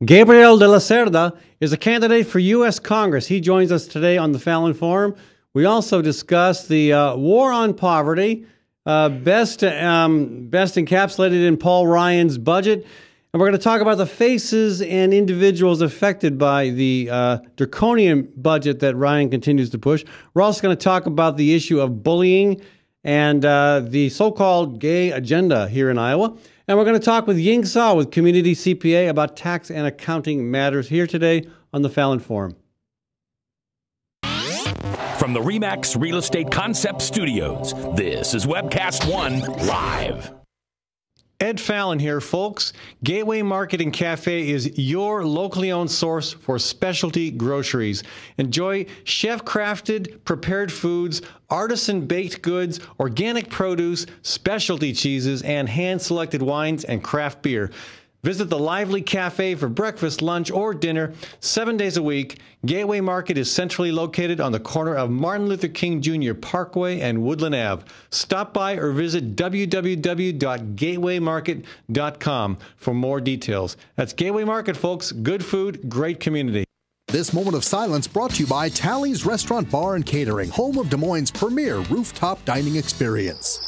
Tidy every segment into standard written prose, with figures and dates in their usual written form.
Gabriel de la Cerda is a candidate for U.S. Congress. He joins us today on the Fallon Forum. We also discuss the war on poverty, best encapsulated in Paul Ryan's budget. And we're going to talk about the faces and individuals affected by the draconian budget that Ryan continues to push. We're also going to talk about the issue of bullying and the so-called gay agenda here in Iowa. And we're going to talk with Ying Sao with Community CPA about tax and accounting matters here today on the Fallon Forum. From the RE/MAX Real Estate Concept Studios, this is Webcast One Live. Ed Fallon here, folks. Gateway Market and Cafe is your locally owned source for specialty groceries. Enjoy chef-crafted, prepared foods, artisan baked goods, organic produce, specialty cheeses, and hand-selected wines and craft beer. Visit the lively cafe for breakfast, lunch, or dinner 7 days a week. Gateway Market is centrally located on the corner of Martin Luther King Jr. Parkway and Woodland Ave. Stop by or visit www.gatewaymarket.com for more details. That's Gateway Market, folks. Good food, great community. This moment of silence brought to you by Tally's Restaurant Bar and Catering, home of Des Moines' premier rooftop dining experience.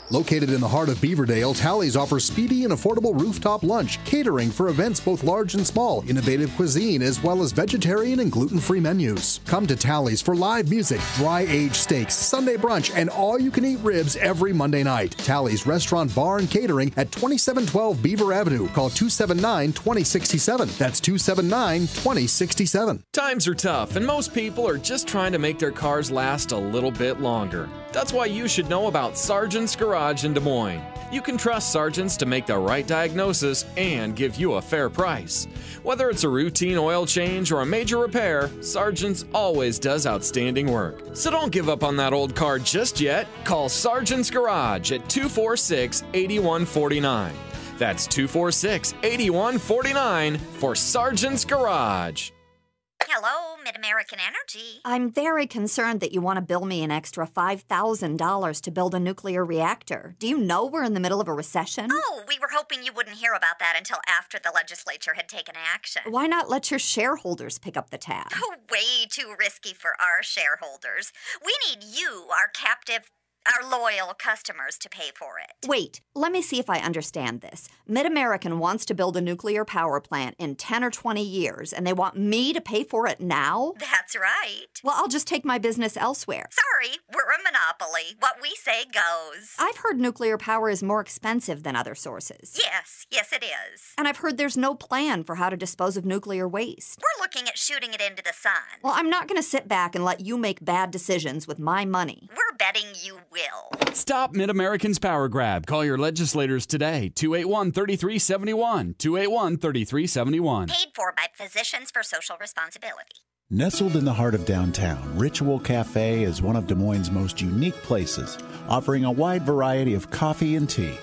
Located in the heart of Beaverdale, Tally's offers speedy and affordable rooftop lunch, catering for events both large and small, innovative cuisine, as well as vegetarian and gluten-free menus. Come to Tally's for live music, dry-aged steaks, Sunday brunch, and all-you-can-eat ribs every Monday night. Tally's Restaurant Bar and Catering at 2712 Beaver Avenue. Call 279-2067. That's 279-2067. Times are tough, and most people are just trying to make their cars last a little bit longer. That's why you should know about Sargent's Garage in Des Moines. You can trust Sargent's to make the right diagnosis and give you a fair price. Whether it's a routine oil change or a major repair, Sargent's always does outstanding work. So don't give up on that old car just yet. Call Sargent's Garage at 246-8149. That's 246-8149 for Sargent's Garage. Hello, Mid-American Energy. I'm very concerned that you want to bill me an extra $5,000 to build a nuclear reactor. Do you know we're in the middle of a recession? Oh, we were hoping you wouldn't hear about that until after the legislature had taken action. Why not let your shareholders pick up the tab? Oh, way too risky for our shareholders. We need you, our loyal customers, to pay for it. Wait, let me see if I understand this. Mid-American wants to build a nuclear power plant in 10 or 20 years, and they want me to pay for it now? That's right. Well, I'll just take my business elsewhere. Sorry, we're a monopoly. What we say goes. I've heard nuclear power is more expensive than other sources. Yes it is. And I've heard there's no plan for how to dispose of nuclear waste. We're looking at shooting it into the sun. Well, I'm not going to sit back and let you make bad decisions with my money. We're betting you will. Stop Mid-American's power grab. Call your legislators today. 281-3371. 281-3371. Paid for by Physicians for Social Responsibility. Nestled in the heart of downtown, Ritual Cafe is one of Des Moines' most unique places, offering a wide variety of coffee and tea.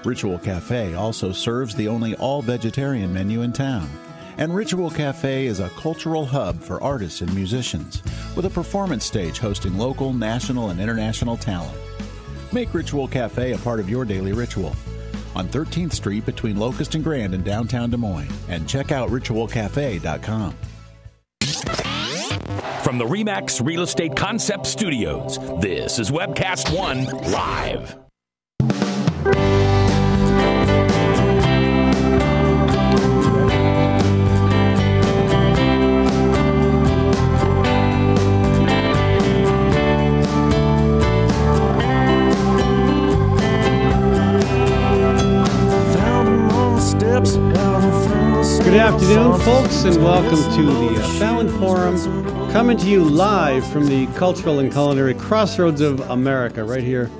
Ritual Cafe also serves the only all-vegetarian menu in town. And Ritual Cafe is a cultural hub for artists and musicians, with a performance stage hosting local, national, and international talent. Make Ritual Cafe a part of your daily ritual. On 13th Street between Locust and Grand in downtown Des Moines. And check out ritualcafe.com. From the RE/MAX Real Estate Concept Studios, this is Webcast One Live. Good afternoon, folks, and welcome to the Fallon Forum, coming to you live from the cultural and culinary crossroads of America, right here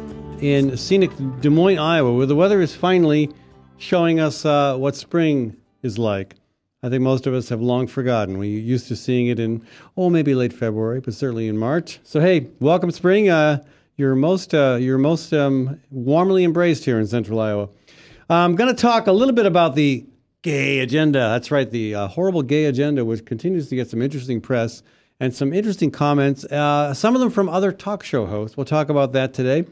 in scenic Des Moines, Iowa, where the weather is finally showing us what spring is like. I think most of us have long forgotten. We used to seeing it in, maybe late February, but certainly in March. So, hey, welcome spring. You're most warmly embraced here in central Iowa. I'm going to talk a little bit about the gay agenda. That's right, the horrible gay agenda, which continues to get some interesting press and some interesting comments, some of them from other talk show hosts. We'll talk about that today.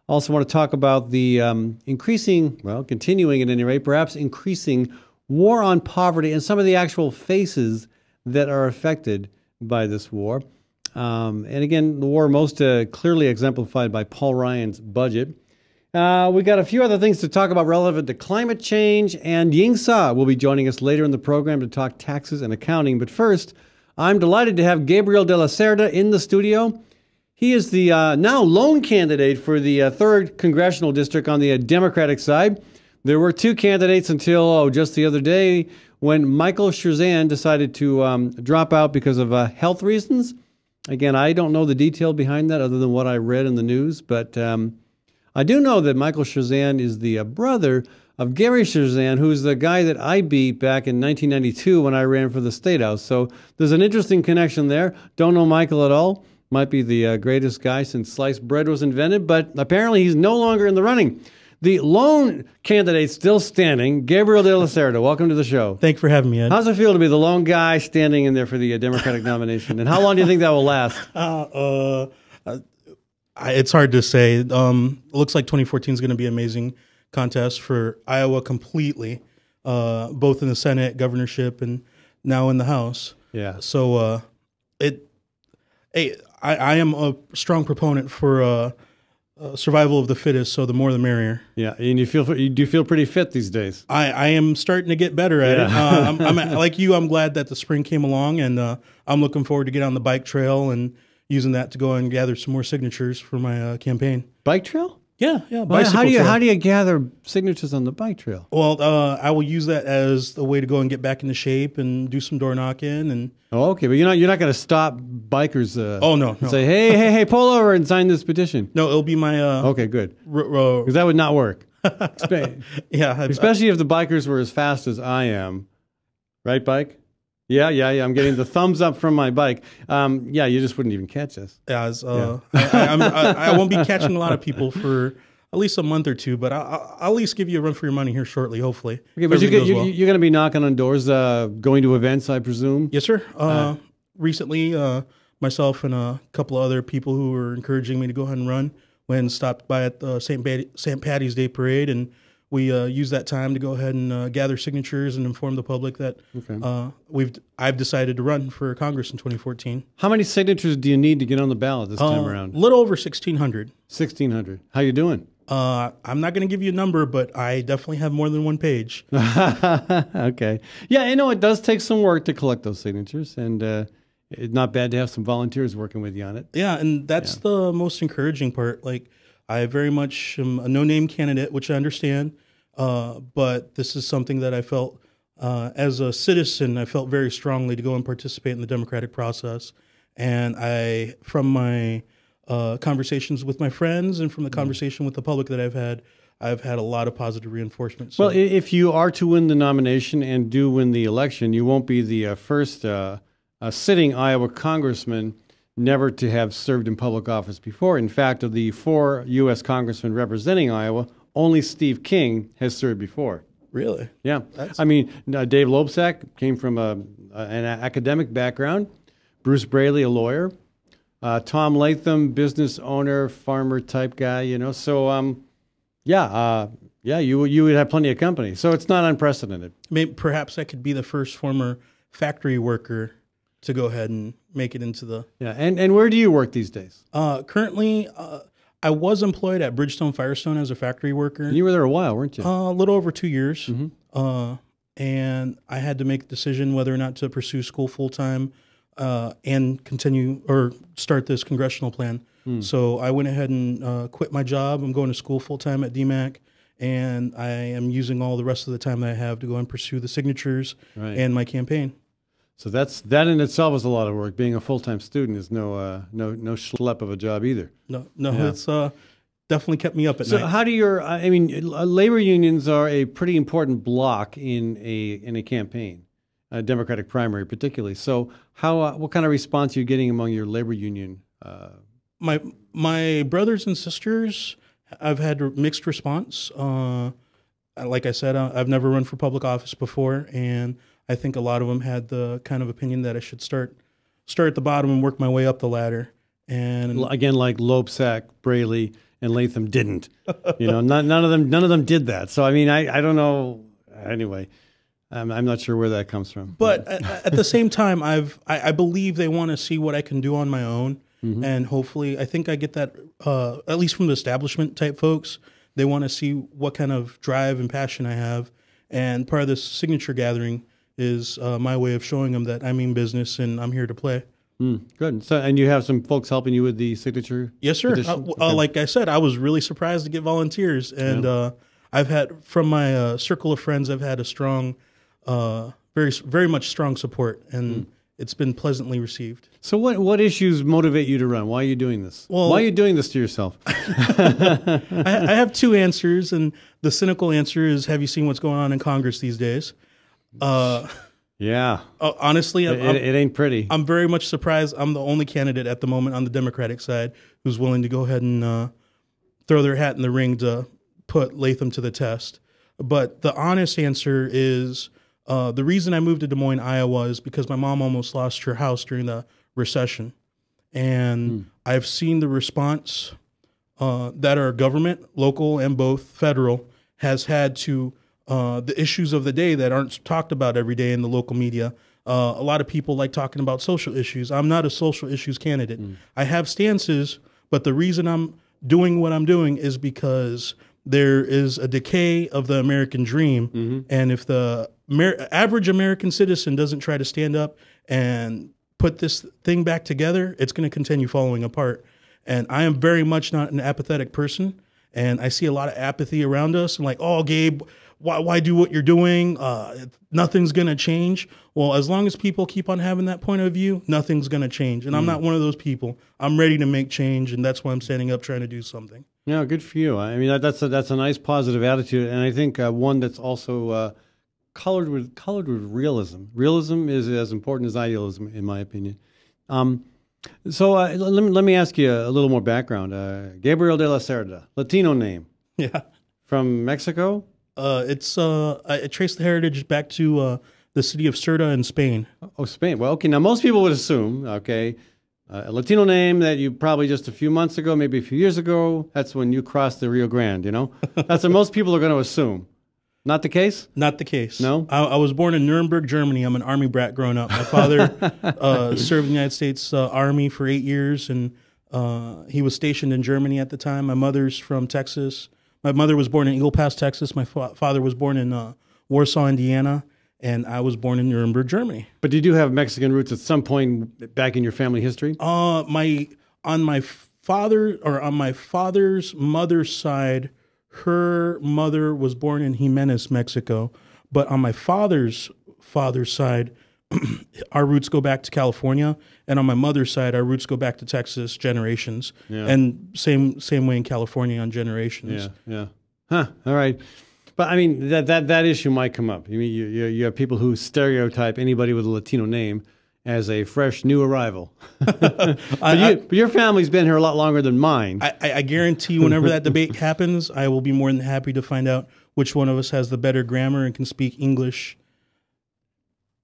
Also want to talk about the continuing at any rate, perhaps increasing war on poverty and some of the actual faces that are affected by this war. And again, the war most clearly exemplified by Paul Ryan's budget. We got a few other things to talk about relevant to climate change, and Ying Sa will be joining us later in the program to talk taxes and accounting. But first, I'm delighted to have Gabriel de la Cerda in the studio. He is the now lone candidate for the 3rd Congressional District on the Democratic side. There were 2 candidates until just the other day when Michael Scherzan decided to drop out because of health reasons. Again, I don't know the detail behind that other than what I read in the news, but I do know that Michael Scherzan is the brother of Gary Scherzan, who's the guy that I beat back in 1992 when I ran for the State House. So there's an interesting connection there. Don't know Michael at all. Might be the greatest guy since sliced bread was invented, but apparently he's no longer in the running. The lone candidate still standing, Gabriel de la Cerda. Welcome to the show. Thanks for having me, Ed. How's it feel to be the lone guy standing in there for the Democratic nomination? And how long do you think that will last? It's hard to say. It looks like 2014 is going to be an amazing contest for Iowa completely, both in the Senate, governorship, and now in the House. Yeah. So I am a strong proponent for survival of the fittest. So the more, the merrier. Yeah, and you do feel pretty fit these days. I am starting to get better at it. I'm like you. I'm glad that the spring came along, and I'm looking forward to get on the bike trail and using that to go and gather some more signatures for my campaign. Bike trail? Yeah. Well, how do you gather signatures on the bike trail? Well, I will use that as a way to go and get back into shape and do some door knocking. And okay, but you're not going to stop bikers. No. Say hey, pull over and sign this petition. No, it'll be my. Okay, good. Because that would not work. Yeah, especially if the bikers were as fast as I am, right, bike? Yeah. I'm getting the thumbs up from my bike. You just wouldn't even catch us. I won't be catching a lot of people for at least a month or 2, but I'll at least give you a run for your money here shortly, hopefully. Okay, but you're going to be knocking on doors, going to events, I presume? Yes, sir. Recently, myself and a couple of other people who were encouraging me to go ahead and run went and stopped by at the St. Patty's Day Parade, and we used that time to go ahead and gather signatures and inform the public that I've decided to run for Congress in 2014. How many signatures do you need to get on the ballot this time around? A little over 1,600. 1,600. How you doing? I'm not going to give you a number, but I definitely have more than one page. Okay. Yeah, it does take some work to collect those signatures, and it's not bad to have some volunteers working with you on it. Yeah, and that's the most encouraging part. Like, I very much am a no-name candidate, which I understand, but this is something that I felt, as a citizen, I felt very strongly to go and participate in the democratic process. And from my conversations with my friends and from the conversation with the public that I've had a lot of positive reinforcement. So. Well, if you are to win the nomination and do win the election, you won't be the first sitting Iowa congressman never to have served in public office before. In fact, of the 4 U.S. congressmen representing Iowa, only Steve King has served before. Really? Yeah. Dave Loebsack came from an academic background. Bruce Braley, a lawyer. Tom Latham, business owner, farmer type guy, So, you would have plenty of company. So it's not unprecedented. Maybe perhaps I could be the first former factory worker to go ahead and make it into the... Yeah, and where do you work these days? Currently, I was employed at Bridgestone Firestone as a factory worker. And you were there a while, weren't you? A little over 2 years. Mm-hmm. And I had to make a decision whether or not to pursue school full-time and continue or start this congressional plan. So I went ahead and quit my job. I'm going to school full-time at DMAC, and I am using all the rest of the time that I have to go and pursue the signatures and my campaign. So that in itself is a lot of work. Being a full-time student is no schlep of a job either. No, it's definitely kept me up at night. So how do labor unions are a pretty important block in a campaign, a Democratic primary particularly. So what kind of response are you getting among your labor union? My brothers and sisters, I've had mixed response. Like I said, I've never run for public office before, and I think a lot of them had the kind of opinion that I should start at the bottom and work my way up the ladder. And again, like Loebsack, Braley, and Latham didn't. None of them did that. So I don't know. Anyway, I'm not sure where that comes from. But at the same time, I believe they want to see what I can do on my own. And hopefully, I think I get that, at least from the establishment type folks. They want to see what kind of drive and passion I have. And part of this signature gathering is my way of showing them that I mean business and I'm here to play. Good. So, and you have some folks helping you with the signature? Yes, sir. Okay. Like I said, I was really surprised to get volunteers. And I've had, from my circle of friends, I've had a strong, very much strong support. And it's been pleasantly received. So what issues motivate you to run? Why are you doing this? Well, why are you doing this to yourself? I have two answers, and the cynical answer is, have you seen what's going on in Congress these days? Yeah. Honestly, it ain't pretty. I'm very much surprised I'm the only candidate at the moment on the Democratic side who's willing to go ahead and throw their hat in the ring to put Latham to the test. But the honest answer is, the reason I moved to Des Moines, Iowa is because my mom almost lost her house during the recession. And I've seen the response that our government, local and both federal, has had to the issues of the day that aren't talked about every day in the local media. A lot of people like talking about social issues. I'm not a social issues candidate. I have stances, but the reason I'm doing what I'm doing is because there is a decay of the American dream. And if the average American citizen doesn't try to stand up and put this thing back together, it's going to continue falling apart. And I am very much not an apathetic person. And I see a lot of apathy around us. I'm like, oh, Gabe, why do what you're doing? Nothing's going to change. Well, as long as people keep on having that point of view, nothing's going to change. And I'm not one of those people. I'm ready to make change. And that's why I'm standing up trying to do something. Yeah, good for you. I mean, that's a nice positive attitude. And I think one that's also colored with realism. Realism is as important as idealism, in my opinion. So let me ask you a little more background. Gabriel de la Cerda, Latino name. Yeah. From Mexico? I traced the heritage back to the city of Cerda in Spain. Oh, Spain. Well, okay. Now, most people would assume, okay, a Latino name that you probably just a few months ago, maybe a few years ago, that's when you crossed the Rio Grande, you know? That's what most people are going to assume. Not the case? Not the case. No? I was born in Nuremberg, Germany. I'm an Army brat growing up. My father served in the United States Army for 8 years, and he was stationed in Germany at the time. My mother's from Texas. My mother was born in Eagle Pass, Texas. My father was born in Warsaw, Indiana, and I was born in Nuremberg, Germany. But you do have Mexican roots at some point back in your family history? On my father's mother's side, her mother was born in Jimenez, Mexico. But on my father's side, our roots go back to California, and on my mother's side, our roots go back to Texas generations, and same way in California on generations. Yeah. Huh. All right. But I mean, that issue might come up. I mean, you have people who stereotype anybody with a Latino name as a fresh new arrival. But your family's been here a lot longer than mine. I guarantee you, whenever that debate happens, I will be more than happy to find out which one of us has the better grammar and can speak English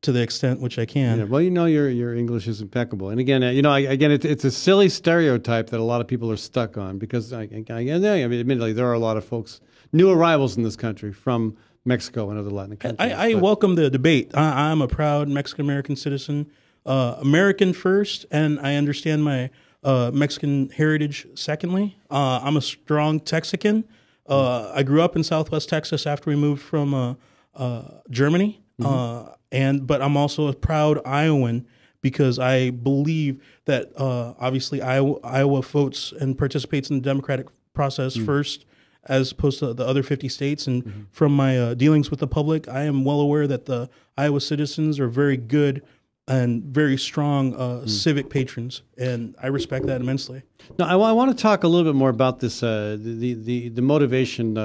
to the extent which I can. Yeah, well, your English is impeccable. And again, it's a silly stereotype that a lot of people are stuck on because, admittedly, there are a lot of folks, new arrivals in this country from Mexico and other Latin countries. I welcome the debate. I'm a proud Mexican-American citizen, American first, and I understand my Mexican heritage secondly. I'm a strong Texican. I grew up in Southwest Texas after we moved from Germany. But I'm also a proud Iowan because I believe that obviously Iowa votes and participates in the democratic process first as opposed to the other 50 states. And from my dealings with the public, I am well aware that the Iowa citizens are very good and very strong civic patrons, and I respect that immensely. Now, I want to talk a little bit more about this, the motivation,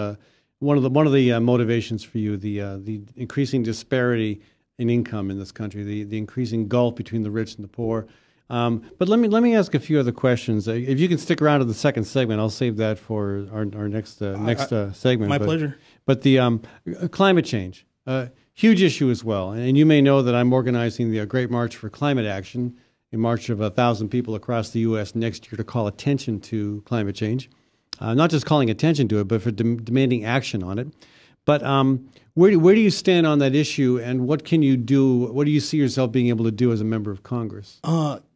one of the motivations for you, the increasing disparity in income in this country, the increasing gulf between the rich and the poor. But let me ask a few other questions. If you can stick around to the second segment, I'll save that for our next segment. My pleasure. But the climate change, huge issue as well. And you may know that I'm organizing the Great March for Climate Action, a march of 1,000 people across the U.S. next year to call attention to climate change. Not just calling attention to it, but for demanding action on it. But where do you stand on that issue, and what can you do? What do you see yourself being able to do as a member of Congress?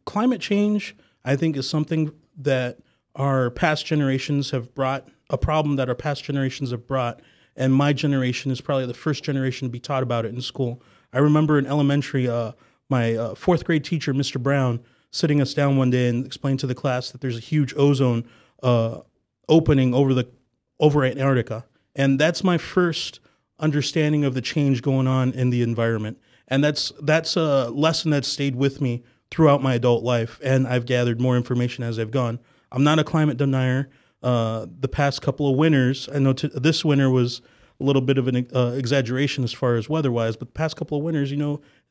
Climate change, I think, is something that our past generations have brought, a problem that our past generations have brought, and my generation is probably the first generation to be taught about it in school. I remember in elementary, my fourth grade teacher, Mr. Brown, sitting us down one day and explained to the class that there's a huge ozone opening over Antarctica. And that's my first understanding of the change going on in the environment. And that's a lesson that stayed with me throughout my adult life, and I've gathered more information as I've gone. I'm not a climate denier. The past couple of winters, I know this winter was a little bit of an exaggeration as far as weather-wise, but the past couple of winters,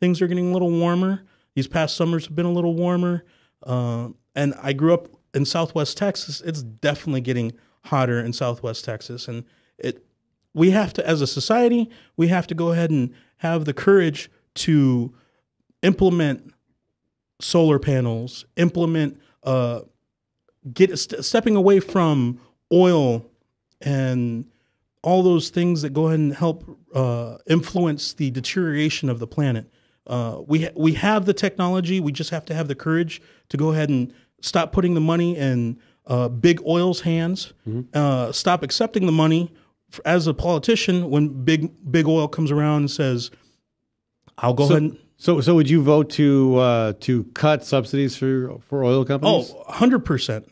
things are getting a little warmer. These past summers have been a little warmer. And I grew up in Southwest Texas. It's definitely getting hotter in Southwest Texas. And we have to, as a society, we have to go ahead and have the courage to implement solar panels, stepping away from oil and all those things that go ahead and help influence the deterioration of the planet. We have the technology. We just have to have the courage to go ahead and stop putting the money in big oil's hands. Mm-hmm. Stop accepting the money as a politician when big oil comes around and says, "I'll go ahead." So would you vote to cut subsidies for oil companies? Oh, 100%.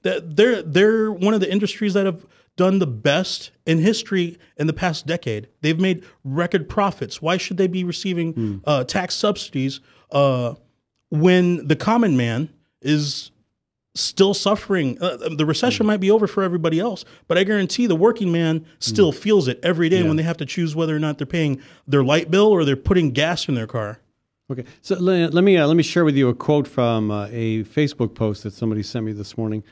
They're one of the industries that have done the best in history in the past decade. They've made record profits. Why should they be receiving tax subsidies when the common man is still suffering? The recession might be over for everybody else, but I guarantee the working man still feels it every day when they have to choose whether or not they're paying their light bill or they're putting gas in their car. Okay, so let me share with you a quote from a Facebook post that somebody sent me this morning.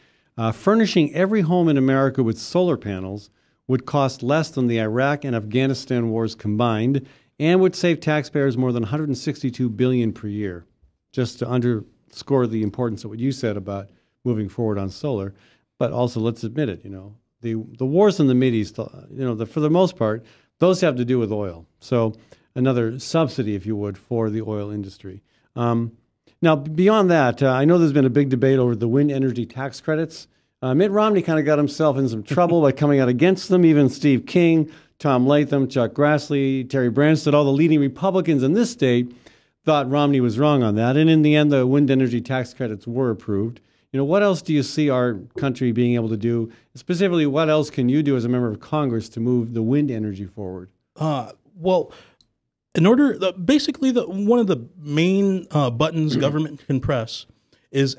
Furnishing every home in America with solar panels would cost less than the Iraq and Afghanistan wars combined, and would save taxpayers more than $162 billion per year. Just to underscore the importance of what you said about moving forward on solar, but also let's admit it. The wars in the Mideast, for the most part, those have to do with oil. So another subsidy, if you would, for the oil industry. Now, beyond that, I know there's been a big debate over the wind energy tax credits. Mitt Romney kind of got himself in some trouble by coming out against them. Even Steve King, Tom Latham, Chuck Grassley, Terry Branstad, all the leading Republicans in this state thought Romney was wrong on that. And in the end, the wind energy tax credits were approved. What else do you see our country being able to do? Specifically, what else can you do as a member of Congress to move the wind energy forward? Well, in order, basically, one of the main buttons government can press is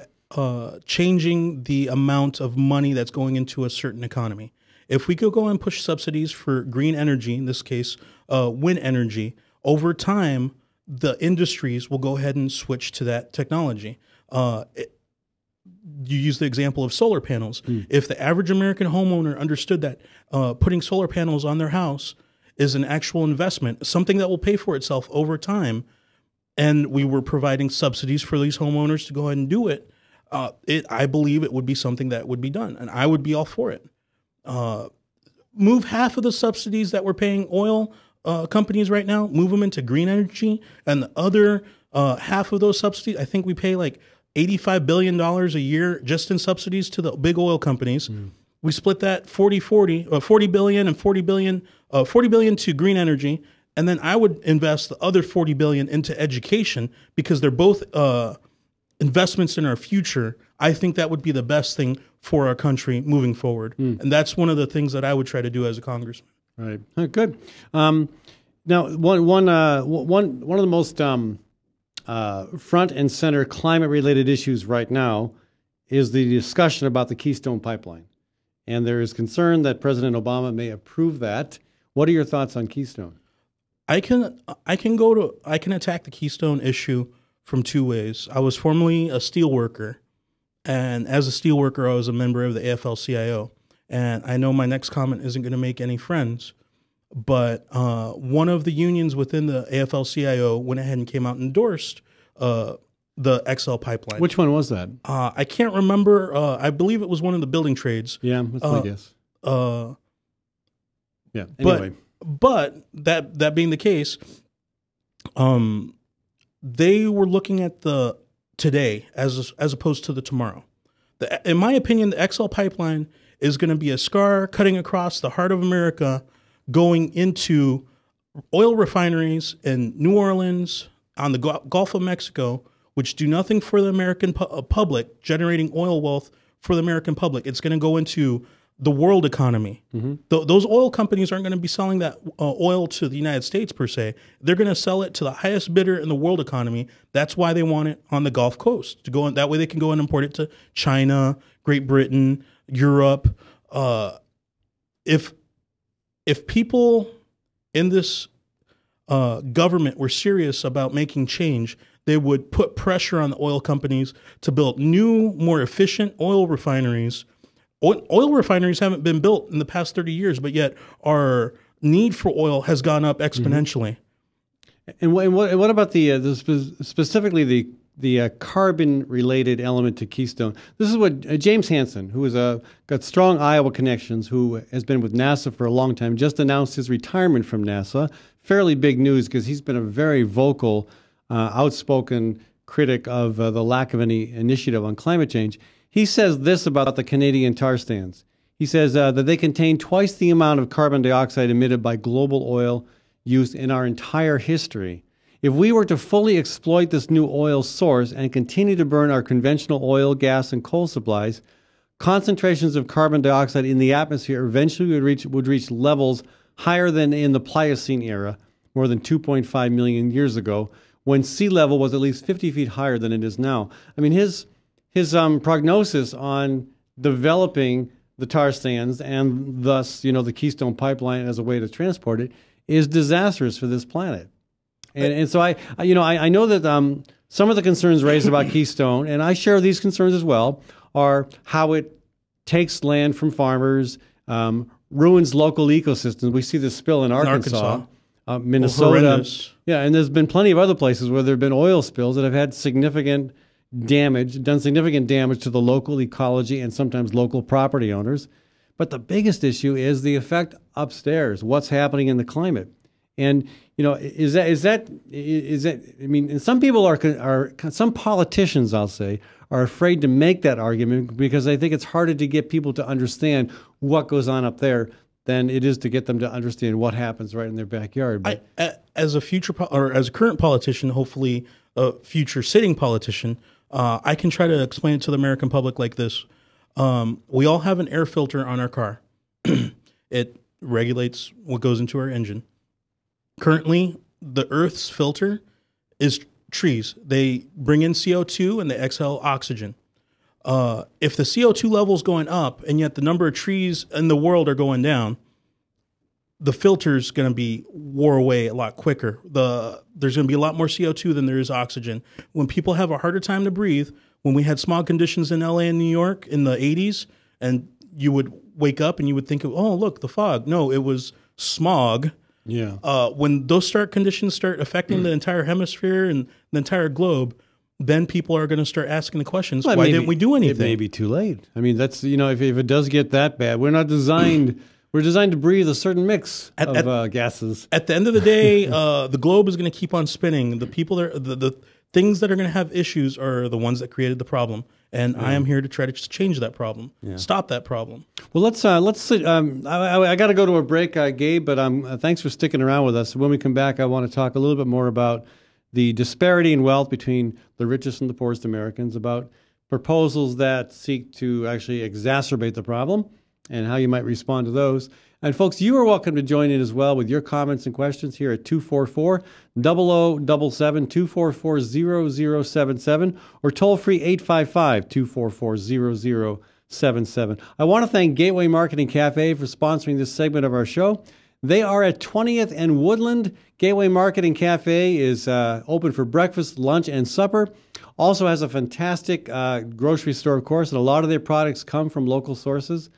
changing the amount of money that's going into a certain economy. If we could go and push subsidies for green energy, in this case, wind energy, over time, the industries will go ahead and switch to that technology. You use the example of solar panels. If the average American homeowner understood that putting solar panels on their house is an actual investment, something that will pay for itself over time, and we were providing subsidies for these homeowners to go ahead and do it, I believe it would be something that would be done, and I would be all for it. Move half of the subsidies that we're paying oil companies right now, move them into green energy, and the other half of those subsidies, I think we pay like $85 billion a year just in subsidies to the big oil companies. We split that 40 billion and 40 billion to green energy, and then I would invest the other 40 billion into education because they're both investments in our future. I think that would be the best thing for our country moving forward, and that's one of the things that I would try to do as a congressman. Right. Good. Now, one of the most front and center climate-related issues right now is the discussion about the Keystone Pipeline. And there is concern that President Obama may approve that. What are your thoughts on Keystone? I can attack the Keystone issue from two ways. I was formerly a steel worker, and as a steel worker, I was a member of the AFL-CIO. And I know my next comment isn't going to make any friends, but one of the unions within the AFL-CIO went ahead and came out and endorsed the XL pipeline. Which one was that? I can't remember. I believe it was one of the building trades. Yeah, that's my guess. Yeah. Anyway, But that being the case, they were looking at the today as opposed to the tomorrow. In my opinion, the XL pipeline is going to be a scar cutting across the heart of America, going into oil refineries in New Orleans, on the Gulf of Mexico, which do nothing for the American public, generating oil wealth for the American public. It's going to go into the world economy. Those oil companies aren't going to be selling that oil to the United States per se. They're going to sell it to the highest bidder in the world economy. That's why they want it on the Gulf Coast to go in. That way they can go and import it to China, Great Britain, Europe. If people in this government were serious about making change, they would put pressure on the oil companies to build new, more efficient oil refineries. Oil refineries haven't been built in the past 30 years, but yet our need for oil has gone up exponentially. And what about specifically the carbon-related element to Keystone? This is what James Hansen, who is got strong Iowa connections, who has been with NASA for a long time, just announced his retirement from NASA. Fairly big news because he's been a very vocal, outspoken critic of the lack of any initiative on climate change. He says this about the Canadian tar sands. He says that they contain twice the amount of carbon dioxide emitted by global oil use in our entire history. If we were to fully exploit this new oil source and continue to burn our conventional oil, gas, and coal supplies, concentrations of carbon dioxide in the atmosphere eventually would reach levels higher than in the Pliocene era, more than 2.5 million years ago, when sea level was at least 50 feet higher than it is now. I mean, his prognosis on developing the tar sands and thus, the Keystone Pipeline as a way to transport it is disastrous for this planet. And so I know that some of the concerns raised about Keystone, and I share these concerns as well, are how it takes land from farmers, ruins local ecosystems. We see this spill in Arkansas. Minnesota. Yeah, and there's been plenty of other places where there have been oil spills that have had significant damage to the local ecology and sometimes local property owners. But the biggest issue is the effect upstairs, what's happening in the climate. And, is that, I mean, and some people some politicians, I'll say, are afraid to make that argument because they think it's harder to get people to understand what goes on up there than it is to get them to understand what happens right in their backyard. But as a current politician, hopefully a future sitting politician, I can try to explain it to the American public like this. We all have an air filter on our car. It regulates what goes into our engine. Currently, the Earth's filter is trees. They bring in CO2 and they exhale oxygen. If the CO2 level is going up and yet the number of trees in the world are going down, the filter's going to be wore away a lot quicker. There's going to be a lot more CO2 than there is oxygen. When people have a harder time to breathe, when we had smog conditions in LA and New York in the 80s, and you would wake up and you would think, oh, look, the fog. No, it was smog. Yeah. When those conditions start affecting the entire hemisphere and the entire globe, then people are going to start asking the questions, why didn't we do anything? It may be too late. I mean, that's, if it does get that bad, we're not designed... We're designed to breathe a certain mix of gases. At the end of the day, the globe is going to keep on spinning. The people the things that are going to have issues are the ones that created the problem. And I am here to try to change that problem, stop that problem. Well, let's I got to go to a break, Gabe, but thanks for sticking around with us. When we come back, I want to talk a little bit more about the disparity in wealth between the richest and the poorest Americans, about proposals that seek to actually exacerbate the problem, and how you might respond to those. And folks, you are welcome to join in as well with your comments and questions here at 244-0077, 244-0077, or toll-free 855-244-0077. I want to thank Gateway Marketing Cafe for sponsoring this segment of our show. They are at 20th and Woodland. Gateway Marketing Cafe is open for breakfast, lunch, and supper. Also has a fantastic grocery store, of course, and a lot of their products come from local sources.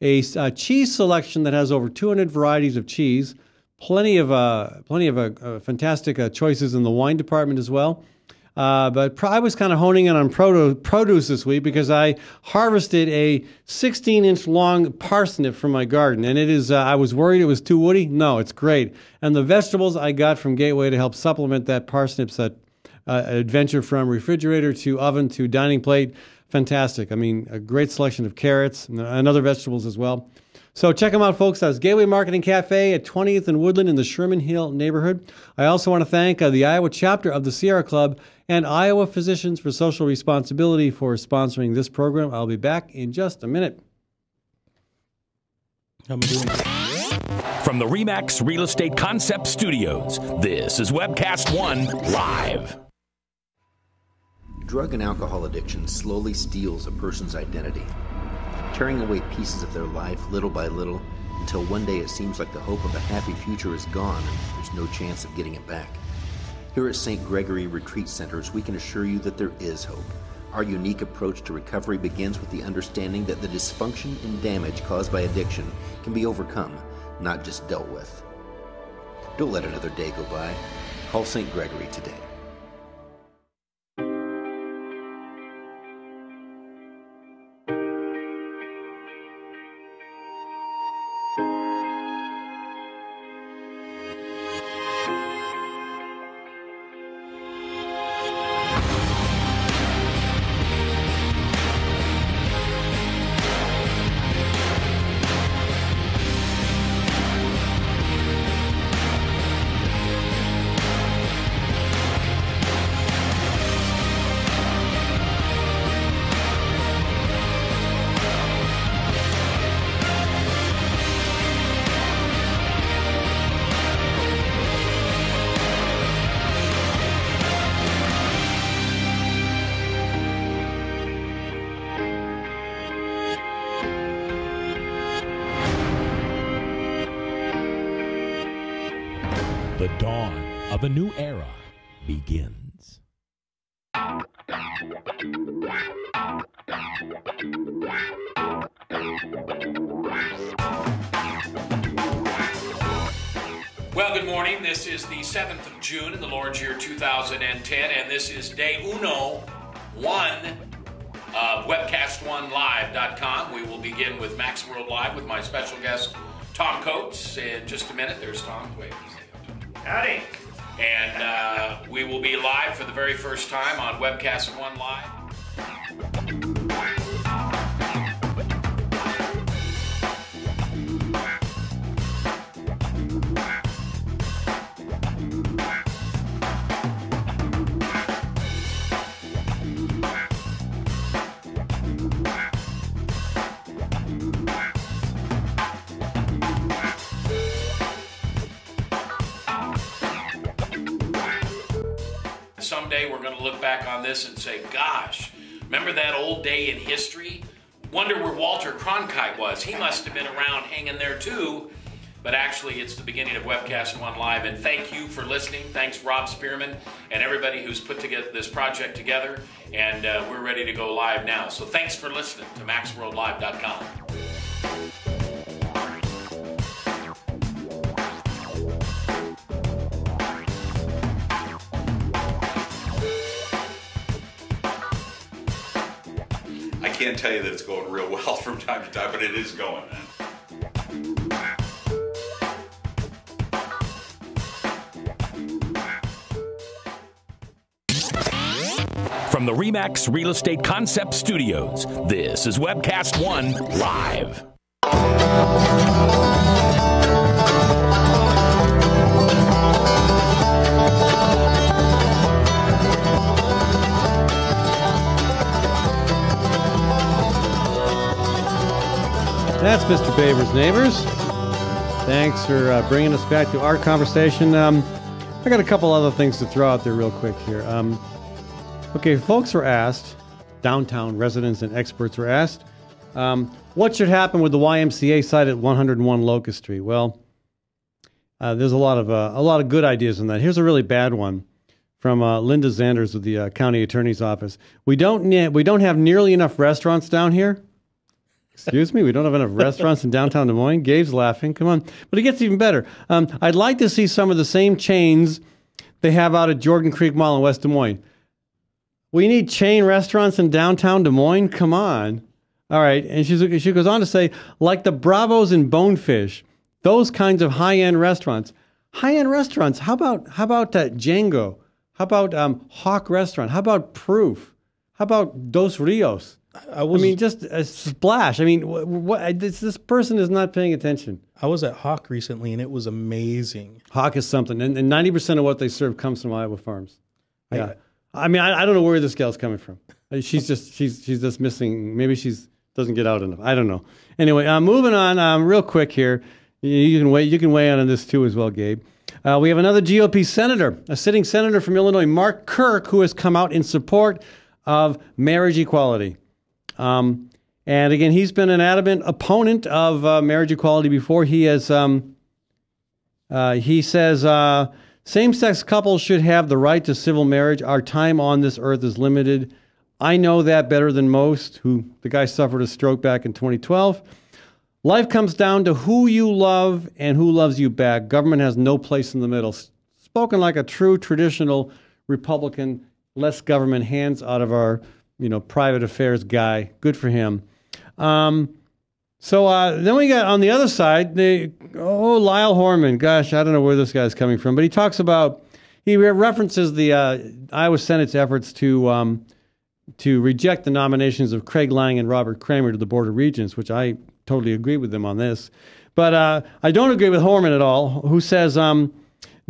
A cheese selection that has over 200 varieties of cheese, plenty of fantastic choices in the wine department as well. But I was kind of honing in on produce this week because I harvested a 16-inch long parsnip from my garden. And it is, I was worried it was too woody. No, it's great. And the vegetables I got from Gateway to help supplement that parsnips adventure from refrigerator to oven to dining plate, fantastic. I mean, a great selection of carrots and other vegetables as well. So check them out, folks. That's Gateway Marketing Cafe at 20th and Woodland in the Sherman Hill neighborhood. I also want to thank the Iowa chapter of the Sierra Club and Iowa Physicians for Social Responsibility for sponsoring this program. I'll be back in just a minute. From the RE/MAX Real Estate Concept Studios, this is Webcast One Live. Drug and alcohol addiction slowly steals a person's identity, tearing away pieces of their life little by little until one day it seems like the hope of a happy future is gone and there's no chance of getting it back. Here at St. Gregory Retreat Centers, we can assure you that there is hope. Our unique approach to recovery begins with the understanding that the dysfunction and damage caused by addiction can be overcome, not just dealt with. Don't let another day go by. Call St. Gregory today. The dawn of a new era begins. Well, good morning. This is the 7th of June in the Lord's year 2010, and this is day 101 of WebcastOneLive.com. We will begin with Max World Live with my special guest, Tom Coates. In just a minute, there's Tom. Wait. Howdy. And we will be live for the very first time on Webcast One Live. Someday we're going to look back on this and say, gosh, remember that old day in history? Wonder where Walter Cronkite was. He must have been around hanging there too. But actually, it's the beginning of Webcast One Live. And thank you for listening. Thanks, Rob Spearman, and everybody who's put together this project together. And we're ready to go live now. So thanks for listening to MaxWorldLive.com. I can't tell you that it's going real well from time to time, but it is going, man. From the RE/MAX Real Estate Concept Studios, this is Webcast One Live. That's Mr. Baber's Neighbors. Thanks for bringing us back to our conversation. I got a couple other things to throw out there real quick here. Okay, folks were asked, downtown residents and experts were asked, what should happen with the YMCA site at 101 Locust Street? Well, there's a lot of good ideas on that. Here's a really bad one from Linda Zanders with the county attorney's office. We don't have nearly enough restaurants down here. Excuse me, we don't have enough restaurants in downtown Des Moines. Gabe's laughing. Come on. But it gets even better. I'd like to see some of the same chains they have out at Jordan Creek Mall in West Des Moines. We need chain restaurants in downtown Des Moines? Come on. All right. And she goes on to say, like the Bravos and Bonefish, those kinds of high-end restaurants. High-end restaurants. How about Django? How about Hawk Restaurant? How about Proof? How about Dos Rios? I mean, just a splash. I mean, this person is not paying attention. I was at Hawk recently, and it was amazing. Hawk is something, and 90% of what they serve comes from Iowa farms. Yeah, I mean, I don't know where this gal's coming from. She's just missing. Maybe she doesn't get out enough. I don't know. Anyway, moving on real quick here. You can weigh in on this too as well, Gabe. We have another GOP senator, a sitting senator from Illinois, Mark Kirk, who has come out in support of marriage equality. And again, he's been an adamant opponent of marriage equality before. He says same-sex couples should have the right to civil marriage. Our time on this earth is limited. I know that better than most. The guy suffered a stroke back in 2012. Life comes down to who you love and who loves you back. Government has no place in the middle. Spoken like a true traditional Republican, less government, hands out of our private affairs guy. Good for him. So then we got on the other side, Lyle Horman. Gosh, I don't know where this guy's coming from, but he references the Iowa Senate's efforts to reject the nominations of Craig Lang and Robert Kramer to the Board of Regents, which I totally agree with them on this. But I don't agree with Horman at all, who says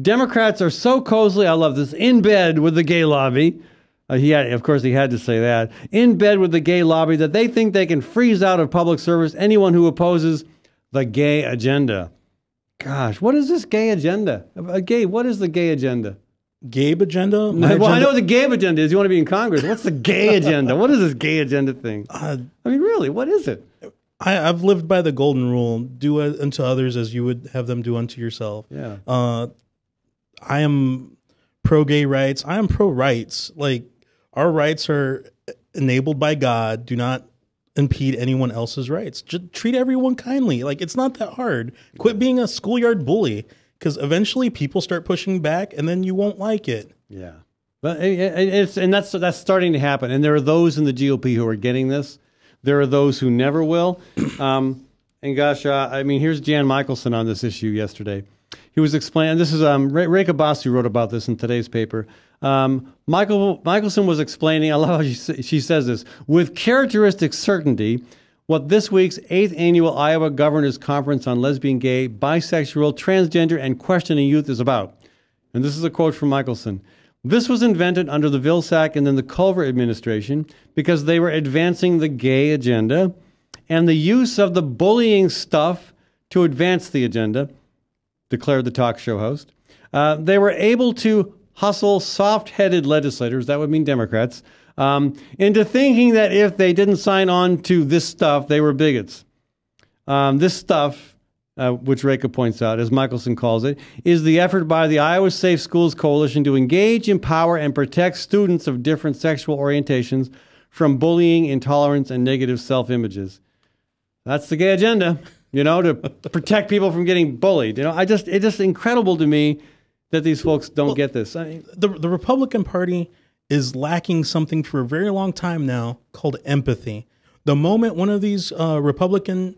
Democrats are so cozily, I love this, in bed with the gay lobby. Of course, he had to say that. In bed with the gay lobby that they think they can freeze out of public service anyone who opposes the gay agenda. Gosh, what is this gay agenda? What is the gay agenda? Gabe agenda? Well, I know what the Gabe agenda is. You want to be in Congress. What's the gay agenda? What is this gay agenda thing? I mean, really, what is it? I've lived by the golden rule: do unto others as you would have them do unto yourself. Yeah. I am pro-gay rights. I am pro-rights. Like, our rights are enabled by God. Do not impede anyone else's rights. Just treat everyone kindly. Like, it's not that hard. Quit being a schoolyard bully, because eventually people start pushing back, and then you won't like it. Yeah, but that's starting to happen. And there are those in the GOP who are getting this. There are those who never will. And gosh, I mean, here's Jan Michelson on this issue yesterday. He was explaining. This is Reka Basu wrote about this in today's paper. Michelson was explaining. I love how she says this with characteristic certainty what this week's 8th annual Iowa Governors Conference on Lesbian, Gay, Bisexual, Transgender, and Questioning Youth is about. And this is a quote from Michelson. This was invented under the Vilsack and then the Culver administration because they were advancing the gay agenda and the use of the bullying stuff to advance the agenda, declared the talk show host. They were able to hustle soft-headed legislators, that would mean Democrats, into thinking that if they didn't sign on to this stuff, they were bigots. This stuff, which Reka points out, as Michelson calls it, is the effort by the Iowa Safe Schools Coalition to engage, empower, and protect students of different sexual orientations from bullying, intolerance, and negative self-images. That's the gay agenda, to protect people from getting bullied. It's just incredible to me that these folks don't get this. The Republican Party is lacking something for a very long time now called empathy. The moment one of these Republican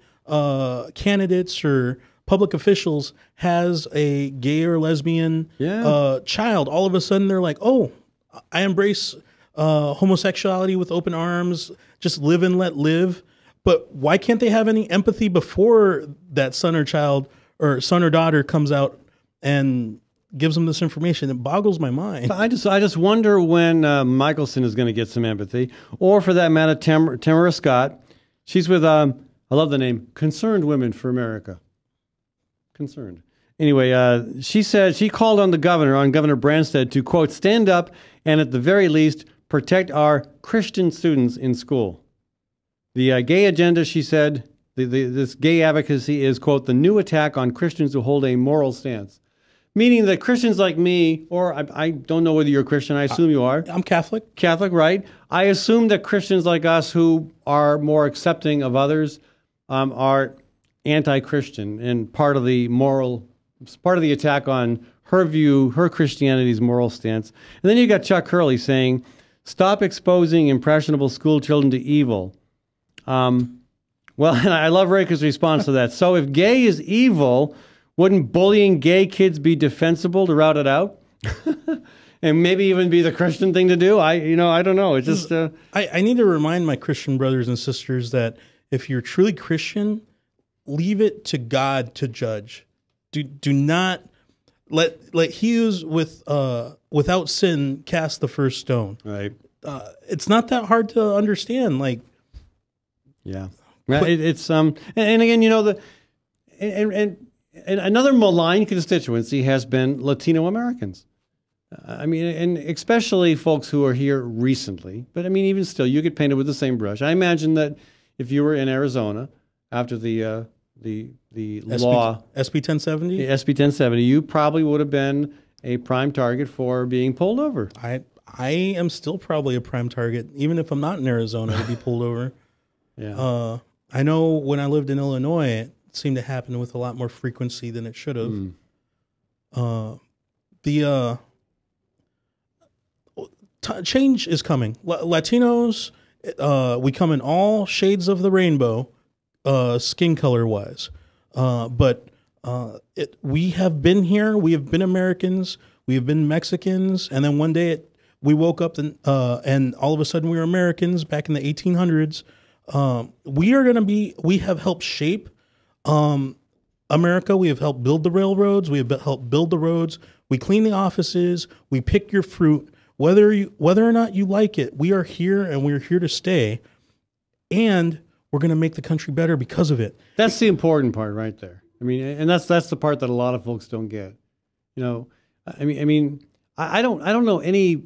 candidates or public officials has a gay or lesbian child, all of a sudden they're like, oh, I embrace homosexuality with open arms, just live and let live. But why can't they have any empathy before that son or daughter comes out and gives them this information? It boggles my mind. I just wonder when Michelson is going to get some empathy, or for that matter, Tamara Scott. She's with, I love the name, Concerned Women for America. Concerned. Anyway, she said she called on Governor Branstad to, quote, stand up and at the very least protect our Christian students in school. The gay agenda, she said, this gay advocacy is, quote, the new attack on Christians who hold a moral stance. Meaning that Christians like me, or I don't know whether you're a Christian, I assume you are. I'm Catholic. Catholic, right? I assume that Christians like us who are more accepting of others are anti-Christian and part of the attack on her Christianity's moral stance. And then you got Chuck Hurley saying, Stop exposing impressionable school children to evil. Well, and I love Rika's response to that. So if gay is evil, wouldn't bullying gay kids be defensible to rout it out? And maybe even be the Christian thing to do? I don't know. It's just... I need to remind my Christian brothers and sisters that if you're truly Christian, leave it to God to judge. Do not let he who's without sin cast the first stone. Right. It's not that hard to understand. Like, yeah. It's and again, and another malign constituency has been Latino Americans. I mean, and especially folks who are here recently. But I mean, even still, you get painted with the same brush. I imagine that if you were in Arizona after the law SB 1070, SB 1070, you probably would have been a prime target for being pulled over. I am still probably a prime target, even if I'm not in Arizona, to be pulled over. Yeah. I know when I lived in Illinois, it seemed to happen with a lot more frequency than it should have. Change is coming. Latinos, we come in all shades of the rainbow, skin color wise. But we have been here. We have been Americans. We have been Mexicans. And then one day we woke up and all of a sudden we were Americans back in the 1800s. We have helped shape America. We have helped build the railroads. We have helped build the roads. We clean the offices. We pick your fruit. Whether or not you like it, we are here and we're here to stay, and we're going to make the country better because of it. That's the important part right there. I mean, and that's the part that a lot of folks don't get. I don't know any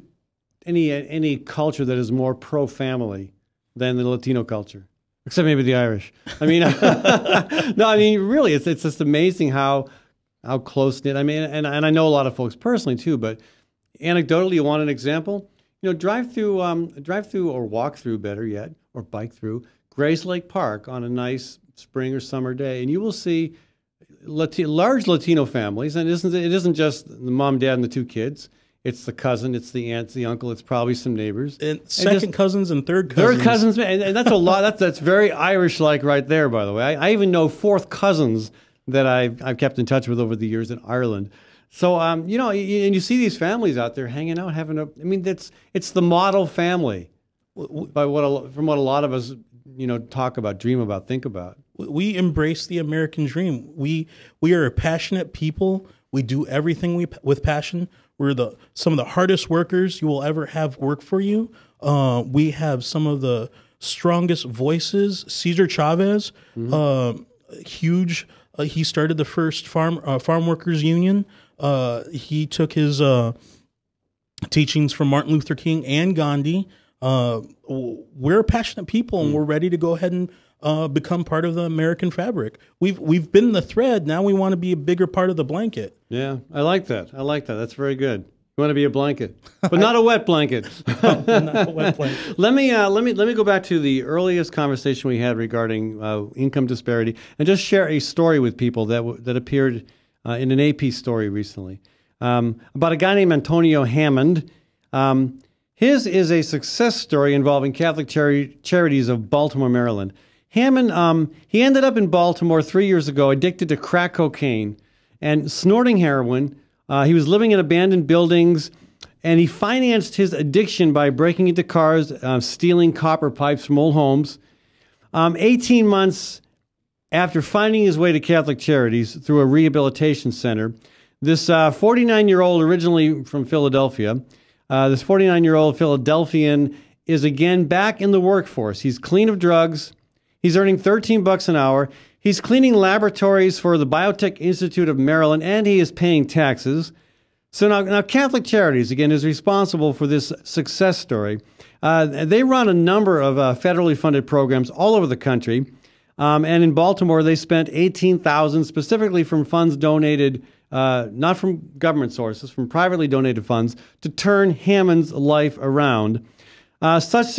culture that is more pro-family than the Latino culture, except maybe the Irish. I mean, no, I mean, really, it's just amazing how close-knit. I mean, and I know a lot of folks personally too, but anecdotally, you want an example? Drive through or walk through, better yet, or bike through Grace Lake Park on a nice spring or summer day, and you will see large Latino families. And it isn't just the mom, dad, and the two kids. It's the cousin, it's the aunt, it's the uncle, it's probably some neighbors. And second cousins and third cousins. Third cousins, and that's a lot. That's very Irish-like right there, by the way. I even know fourth cousins that I've kept in touch with over the years in Ireland. So, and you see these families out there hanging out, it's the model family from what a lot of us, talk about, dream about, think about. We embrace the American dream. We are a passionate people. We do everything with passion. We're some of the hardest workers you will ever have work for you. We have some of the strongest voices. Cesar Chavez, huge. He started the first farm workers union. He took his teachings from Martin Luther King and Gandhi. We're passionate people, and we're ready to go ahead and become part of the American fabric. We've been the thread. Now we want to be a bigger part of the blanket. Yeah, I like that. That's very good. You want to be a blanket, but not a wet blanket. Not a wet blanket. Let me go back to the earliest conversation we had regarding income disparity, and just share a story with people that appeared in an AP story recently about a guy named Antonio Hammond. His is a success story involving Catholic Charities of Baltimore, Maryland. Hammond, he ended up in Baltimore 3 years ago, addicted to crack cocaine and snorting heroin. He was living in abandoned buildings, and he financed his addiction by breaking into cars, stealing copper pipes from old homes. 18 months after finding his way to Catholic Charities through a rehabilitation center, this 49-year-old, originally from Philadelphia, this 49-year-old Philadelphian is again back in the workforce. He's clean of drugs. He's earning $13 an hour. He's cleaning laboratories for the Biotech Institute of Maryland, and he is paying taxes. So now Catholic Charities, again, is responsible for this success story. They run a number of federally funded programs all over the country. And in Baltimore, they spent $18,000 specifically from funds donated, not from government sources, from privately donated funds, to turn Hammond's life around. Success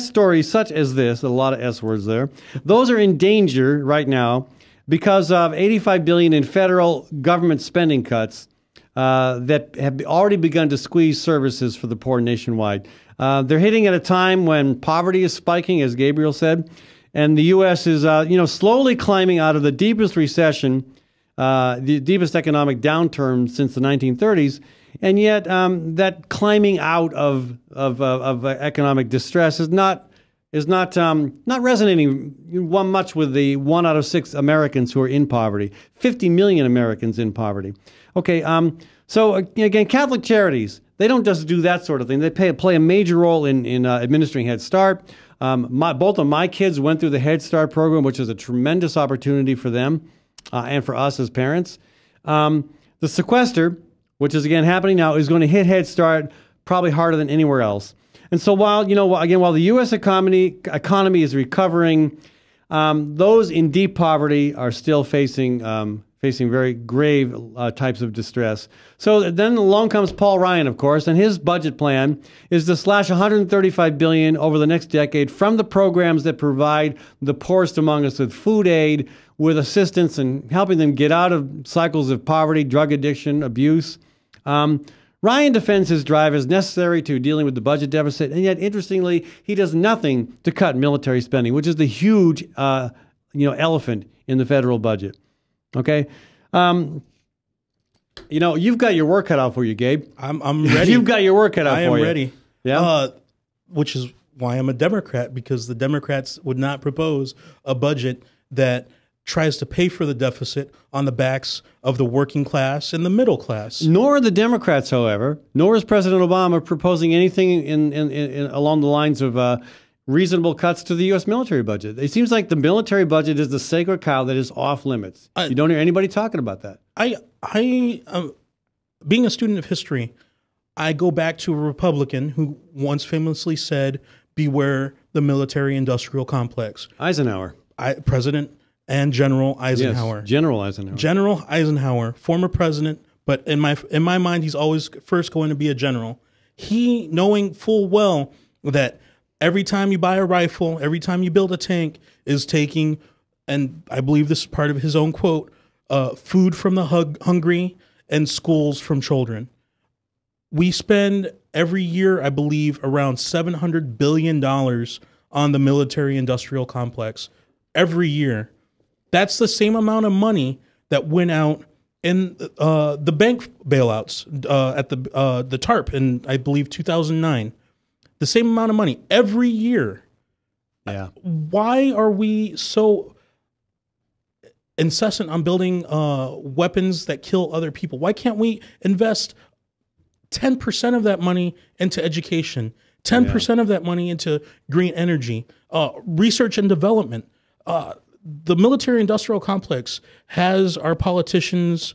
stories such as this, a lot of S words there, those are in danger right now because of $85 billion in federal government spending cuts. that have already begun to squeeze services for the poor nationwide. They're hitting at a time when poverty is spiking, as Gabriel said, and the U.S. is slowly climbing out of the deepest recession, the deepest economic downturn since the 1930s. And yet, that climbing out of economic distress is not resonating much with the 1 out of 6 Americans who are in poverty. 50 million Americans in poverty. Okay, so again, Catholic Charities, they don't just do that sort of thing. They play a major role in administering Head Start. Both of my kids went through the Head Start program, which is a tremendous opportunity for them and for us as parents. The sequester, which is again happening now, is going to hit Head Start probably harder than anywhere else. And so while the U.S. economy is recovering, those in deep poverty are still facing very grave types of distress. So then along comes Paul Ryan, of course, and his budget plan is to slash $135 billion over the next decade from the programs that provide the poorest among us with food aid, with assistance and helping them get out of cycles of poverty, drug addiction, abuse. Ryan defends his drive as necessary to dealing with the budget deficit, and yet, interestingly, he does nothing to cut military spending, which is the huge, elephant in the federal budget. Okay, you've got your work cut out for you, Gabe. I'm ready. You've got your work cut out for you. I am ready. Yeah, which is why I'm a Democrat, because the Democrats would not propose a budget that tries to pay for the deficit on the backs of the working class and the middle class. Nor are the Democrats, however, nor is President Obama proposing anything in along the lines of reasonable cuts to the U.S. military budget. It seems like the military budget is the sacred cow that is off limits. You don't hear anybody talking about that. Being a student of history, I go back to a Republican who once famously said, "Beware the military-industrial complex." Eisenhower. President and General Eisenhower. Yes, General Eisenhower. General Eisenhower, former president, but in my mind, he's always first going to be a general. He, knowing full well that every time you buy a rifle, every time you build a tank, is taking, and I believe this is part of his own quote, food from the hungry and schools from children. We spend every year, I believe, around $700 billion on the military-industrial complex. Every year. That's the same amount of money that went out in the bank bailouts at the TARP in, I believe, 2009. The same amount of money every year. Yeah. Why are we so incessant on building weapons that kill other people? Why can't we invest 10% of that money into education, 10% of that money into green energy, research and development? The military-industrial complex has our politicians'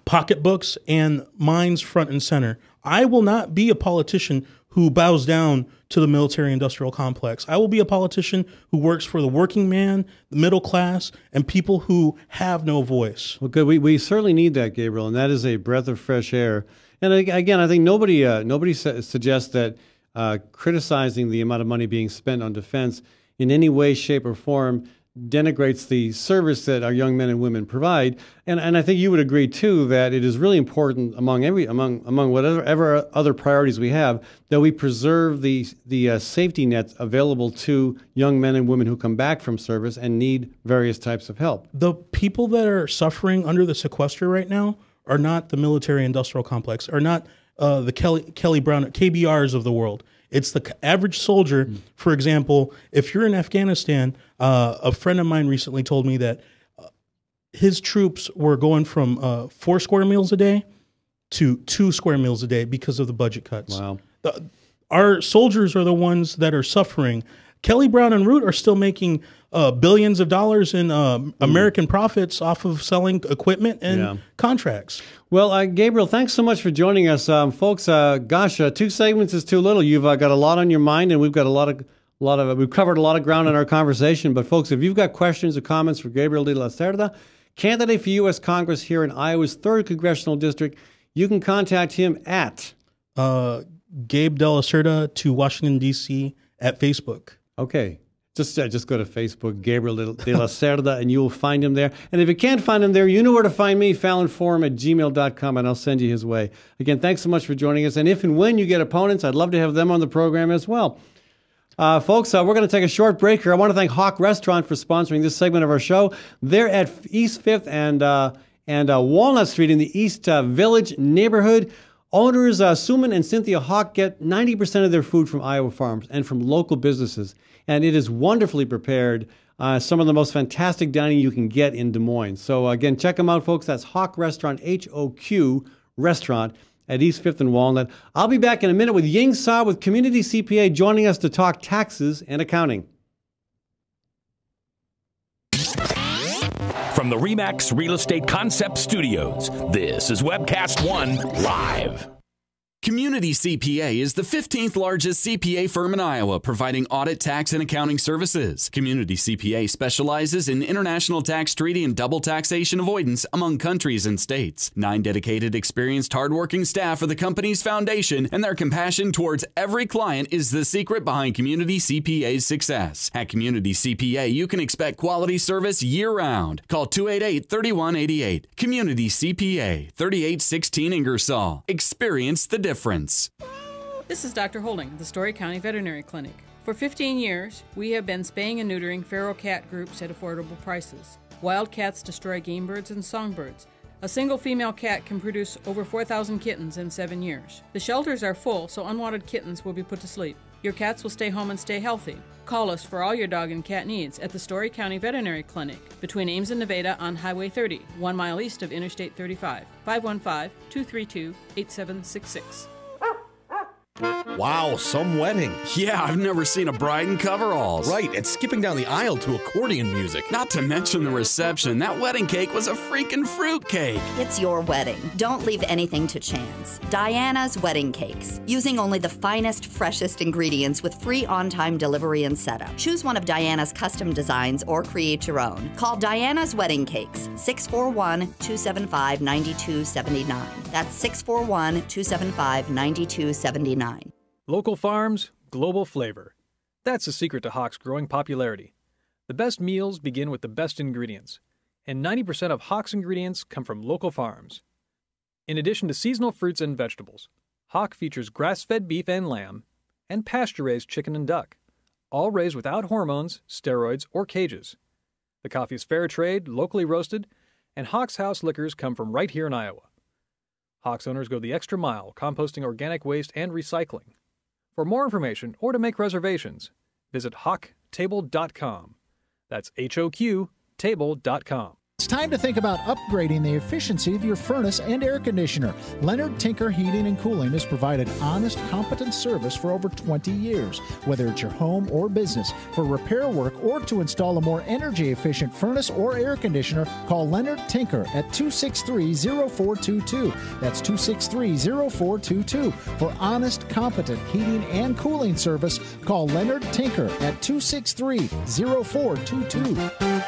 pocketbooks and minds front and center. I will not be a politician who bows down to the military-industrial complex. I will be a politician who works for the working man, the middle class, and people who have no voice. Well, good. We certainly need that, Gabriel, and that is a breath of fresh air. And again, I think nobody suggests that criticizing the amount of money being spent on defense in any way, shape, or form denigrates the service that our young men and women provide. And I think you would agree too that it is really important among whatever other priorities we have that we preserve the safety nets available to young men and women who come back from service and need various types of help. The people that are suffering under the sequester right now are not the military-industrial complex, are not the Kelly Brown KBRs of the world. It's the average soldier. For example, if you're in Afghanistan, a friend of mine recently told me that his troops were going from 4 square meals a day to 2 square meals a day because of the budget cuts. Wow. Our soldiers are the ones that are suffering. Kelly Brown and Root are still making billions of dollars in American profits off of selling equipment and contracts. Well, Gabriel, thanks so much for joining us, folks. 2 segments is too little. You've got a lot on your mind, and we've got we've covered a lot of ground in our conversation. But folks, if you've got questions or comments for Gabriel de la Cerda, candidate for U.S. Congress here in Iowa's 3rd Congressional District, you can contact him at Gabe de la Cerda to Washington, D.C. at Facebook. Okay. Just go to Facebook, Gabriel de la Cerda, and you will find him there. And if you can't find him there, you know where to find me, fallonforum@gmail.com, and I'll send you his way. Again, thanks so much for joining us. And if and when you get opponents, I'd love to have them on the program as well. Folks, we're going to take a short break here. I want to thank Hawk Restaurant for sponsoring this segment of our show. They're at East 5th and Walnut Street in the East Village neighborhood. Owners Suman and Cynthia Hawk get 90% of their food from Iowa farms and from local businesses. And it is wonderfully prepared. Some of the most fantastic dining you can get in Des Moines. So again, check them out, folks. That's Hawk Restaurant, HOQ Restaurant at East 5th and Walnut. I'll be back in a minute with Ying Sa with Community CPA joining us to talk taxes and accounting. From the RE/MAX Real Estate Concept Studios, this is Webcast One Live. Community CPA is the 15th largest CPA firm in Iowa, providing audit, tax, and accounting services. Community CPA specializes in international tax treaty and double taxation avoidance among countries and states. 9 dedicated, experienced, hardworking staff are the company's foundation, and their compassion towards every client is the secret behind Community CPA's success. At Community CPA, you can expect quality service year-round. Call 288-3188. Community CPA, 3816 Ingersoll. Experience the difference. This is Dr. Holding at the Story County Veterinary Clinic. For 15 years, we have been spaying and neutering feral cat groups at affordable prices. Wild cats destroy game birds and songbirds. A single female cat can produce over 4,000 kittens in 7 years. The shelters are full, so unwanted kittens will be put to sleep. Your cats will stay home and stay healthy. Call us for all your dog and cat needs at the Story County Veterinary Clinic between Ames and Nevada on Highway 30, 1 mile east of Interstate 35. 515-232-8766. Wow, some wedding. Yeah, I've never seen a bride in coveralls. Right, and skipping down the aisle to accordion music. Not to mention the reception. That wedding cake was a freaking fruit cake. It's your wedding. Don't leave anything to chance. Diana's Wedding Cakes. Using only the finest, freshest ingredients with free on-time delivery and setup. Choose one of Diana's custom designs or create your own. Call Diana's Wedding Cakes, 641-275-9279. That's 641-275-9279. Local farms, global flavor. That's the secret to Hawk's growing popularity. The best meals begin with the best ingredients, and 90% of Hawk's ingredients come from local farms. In addition to seasonal fruits and vegetables, Hawk features grass-fed beef and lamb, and pasture-raised chicken and duck, all raised without hormones, steroids, or cages. The coffee is fair trade, locally roasted, and Hawk's House liquors come from right here in Iowa. Hawk's owners go the extra mile, composting organic waste and recycling. For more information or to make reservations, visit hawktable.com. That's HOQ table.com. It's time to think about upgrading the efficiency of your furnace and air conditioner. Leonard Tinker Heating and Cooling has provided honest, competent service for over 20 years. Whether it's your home or business, for repair work or to install a more energy-efficient furnace or air conditioner, call Leonard Tinker at 263-0422. That's 263-0422. For honest, competent heating and cooling service, call Leonard Tinker at 263-0422.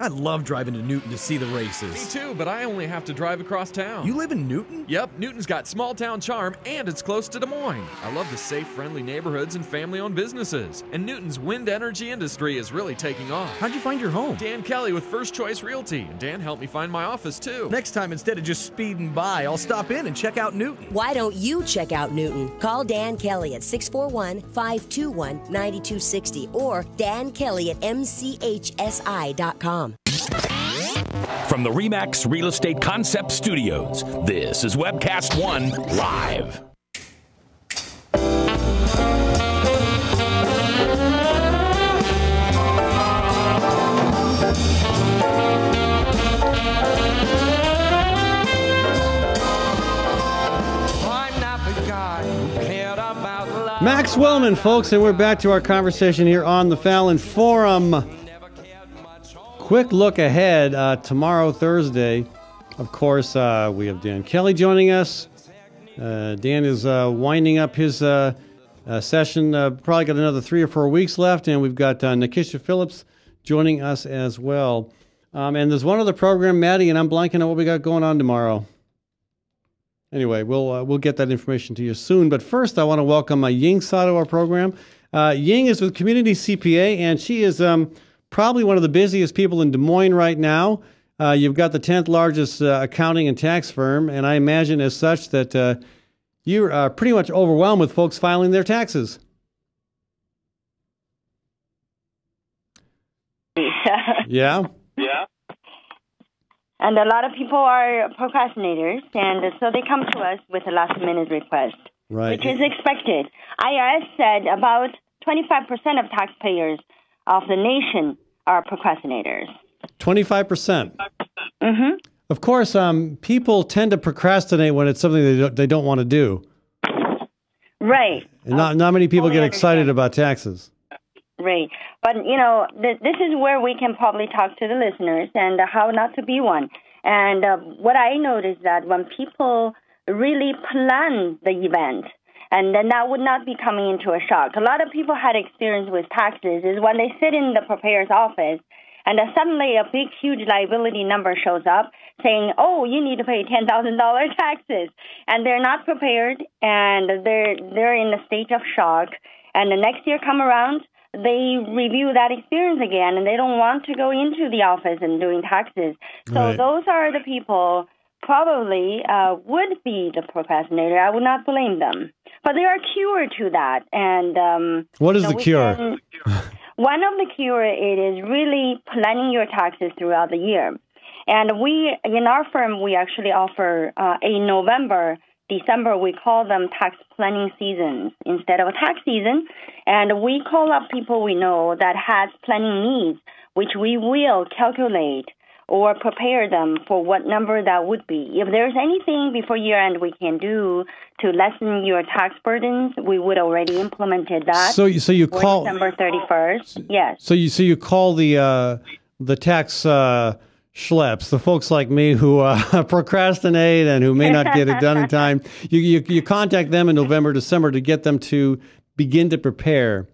I love driving to Newton to see the races. Me too, but I only have to drive across town. You live in Newton? Yep, Newton's got small town charm and it's close to Des Moines. I love the safe, friendly neighborhoods and family-owned businesses. And Newton's wind energy industry is really taking off. How'd you find your home? Dan Kelly with First Choice Realty. And Dan helped me find my office too. Next time, instead of just speeding by, I'll stop in and check out Newton. Why don't you check out Newton? Call Dan Kelly at 641-521-9260 or Dan Kelly at mchsi.com. From the RE/MAX Real Estate Concept Studios, this is Webcast One Live. Max Wellman, folks, and we're back to our conversation here on the Fallon Forum. Quick look ahead, tomorrow, Thursday, of course, we have Dan Kelly joining us. Dan is winding up his session, probably got another 3 or 4 weeks left, and we've got Nikisha Phillips joining us as well. And there's one other program, Maddie, and I'm blanking on what we got going on tomorrow. Anyway, we'll get that information to you soon. But first, I want to welcome Ying Sa to our program. Ying is with Community CPA, and she is probably one of the busiest people in Des Moines right now. You've got the 10th largest accounting and tax firm, and I imagine as such that you're pretty much overwhelmed with folks filing their taxes. Yeah? Yeah. And a lot of people are procrastinators, and so they come to us with a last-minute request, right, which is expected. IRS said about 25% of taxpayers of the nation are procrastinators. 25%. Mm-hmm. Of course, people tend to procrastinate when it's something they don't want to do. Right. And not many people get excited about taxes. Right. But, you know, this is where we can probably talk to the listeners and how not to be one. And what I noticed that when people really plan the event, and then that would not be coming into a shock. A lot of people had experience with taxes is when they sit in the preparer's office and then suddenly a big, huge liability number shows up saying, oh, you need to pay $10,000 taxes. And they're not prepared, and they're in a state of shock. And the next year come around, they review that experience again, and they don't want to go into the office and doing taxes. So Right. those are the people probably would be the procrastinator. I would not blame them. But there are cure to that. And What is the cure? One of the cure, it is really planning your taxes throughout the year. And we, in our firm, we actually offer a November, December, we call them tax planning seasons instead of a tax season. And we call up people we know that has planning needs, which we will calculate or prepare them for what number that would be. If there's anything before year end we can do to lessen your tax burdens, we would already implemented that. So you for call December 31st. Yes. So you call the tax schleps, the folks like me who procrastinate and who may not get it done in time. You contact them in November, December to get them to begin to prepare.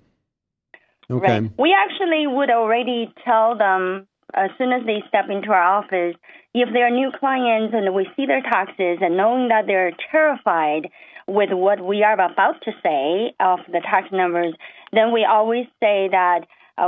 Okay. Right. We actually would already tell them as soon as they step into our office, if they're new clients and we see their taxes and knowing that they're terrified with what we are about to say of the tax numbers, then we always say that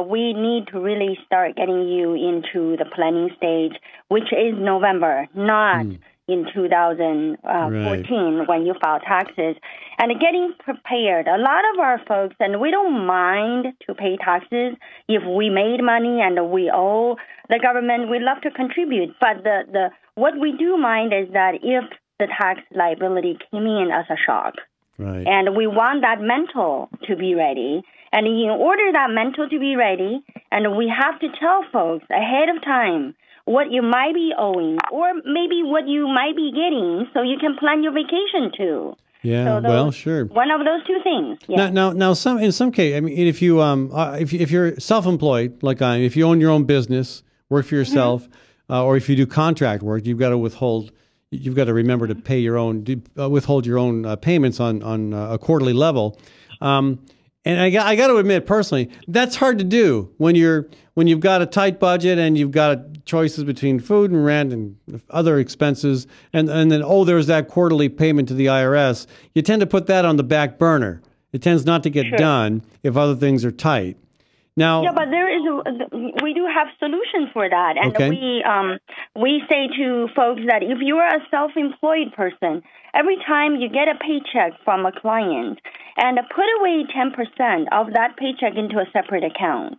we need to really start getting you into the planning stage, which is November, not in 2014 when you file taxes. And getting prepared. A lot of our folks, and we don't mind to pay taxes if we made money and we owe the government, we love to contribute. But the what we do mind is that if the tax liability came in as a shock. Right. And we want that mental to be ready. And in order that mental to be ready, and we have to tell folks ahead of time what you might be owing or maybe what you might be getting so you can plan your vacation too. Yeah, So well, sure. One of those two things. Yeah. Now, in some case, I mean, if you're self-employed like I am, if you own your own business, work for yourself, or if you do contract work, you've got to withhold. You've got to remember to pay your own, withhold your own payments on a quarterly level. And I got to admit, personally, that's hard to do when you've got a tight budget and you've got choices between food and rent and other expenses, and then there's that quarterly payment to the IRS. You tend to put that on the back burner. It tends not to get done if other things are tight. Now, yeah, but we do have solutions for that, and we say to folks that if you are a self-employed person, every time you get a paycheck from a client, and put away 10% of that paycheck into a separate account,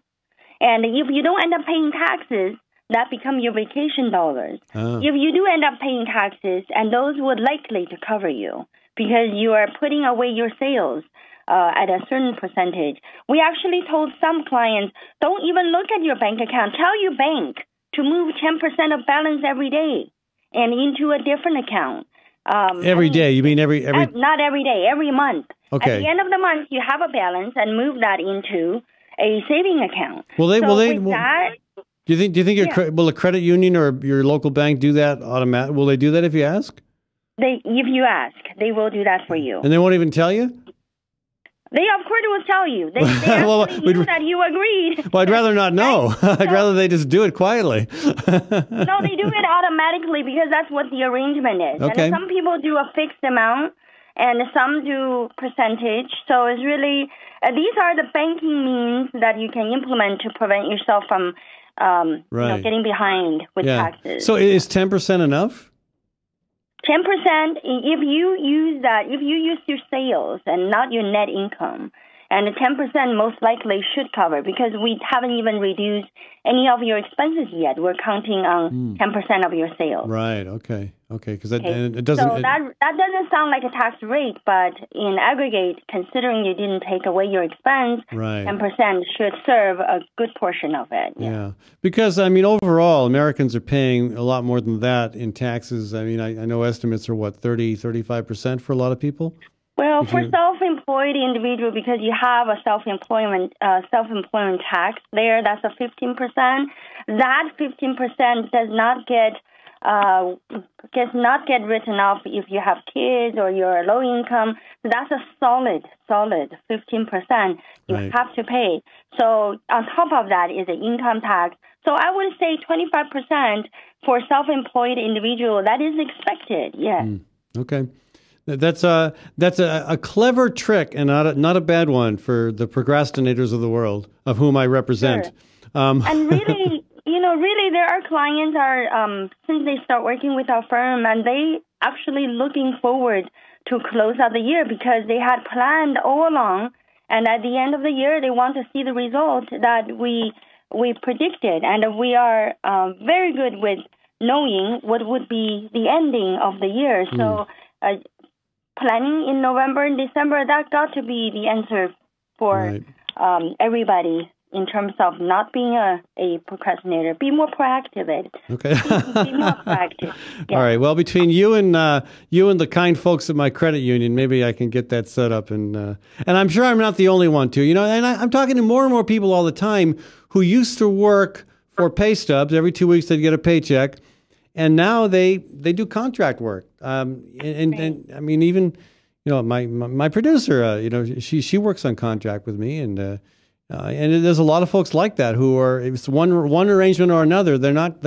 and if you don't end up paying taxes, that become your vacation dollars. If you do end up paying taxes, and those would likely to cover you because you are putting away your sales at a certain percentage. We actually told some clients, don't even look at your bank account. Tell your bank to move 10% of balance every day and into a different account. Every day? You mean every? Not every day, every month. Okay. At the end of the month, you have a balance and move that into a saving account. Do you think will a credit union or your local bank do that automatically? Will they do that if you ask? If you ask, they will do that for you. And they won't even tell you? They, of course, will tell you. They actually knew that you agreed. Well, I'd rather not know. I'd rather they just do it quietly. No, they do it automatically because that's what the arrangement is. Okay. And some people do a fixed amount, and some do percentage. So it's really, these are the banking means that you can implement to prevent yourself from getting behind with taxes. So is 10% enough? 10%, if you use that, if you use your sales and not your net income, and 10% most likely should cover, because we haven't even reduced any of your expenses yet. We're counting on 10% of your sales. Right. Okay. Because it doesn't. So that doesn't sound like a tax rate, but in aggregate, considering you didn't take away your expense, 10% should serve a good portion of it. Yeah. Because I mean, overall, Americans are paying a lot more than that in taxes. I mean, I know estimates are what 35% for a lot of people. Well, for self-employed individual, because you have a self-employment tax there, that's a 15%. That 15% does not get written off if you have kids or you're low income. That's a solid 15% you have to pay. So on top of that is the income tax. So I would say 25% for self-employed individual. That is expected. Yeah. Okay. That's a clever trick and not a bad one for the procrastinators of the world, of whom I represent. Sure. And really, really there are clients since they start working with our firm, and they actually looking forward to close out the year because they had planned all along, and at the end of the year they want to see the result that we predicted, and we are very good with knowing what would be the ending of the year. So. Planning in November and December, that got to be the answer for everybody in terms of not being a procrastinator. Be more proactive, Ed. Okay. Be more proactive. Yeah. All right. Well, between you and the kind folks at my credit union, maybe I can get that set up. And I'm sure I'm not the only one, too. And I'm talking to more and more people all the time who used to work for pay stubs. Every 2 weeks they'd get a paycheck. And now they do contract work, and I mean even my producer, she works on contract with me, and there's a lot of folks like that who are, if it's one arrangement or another, they're not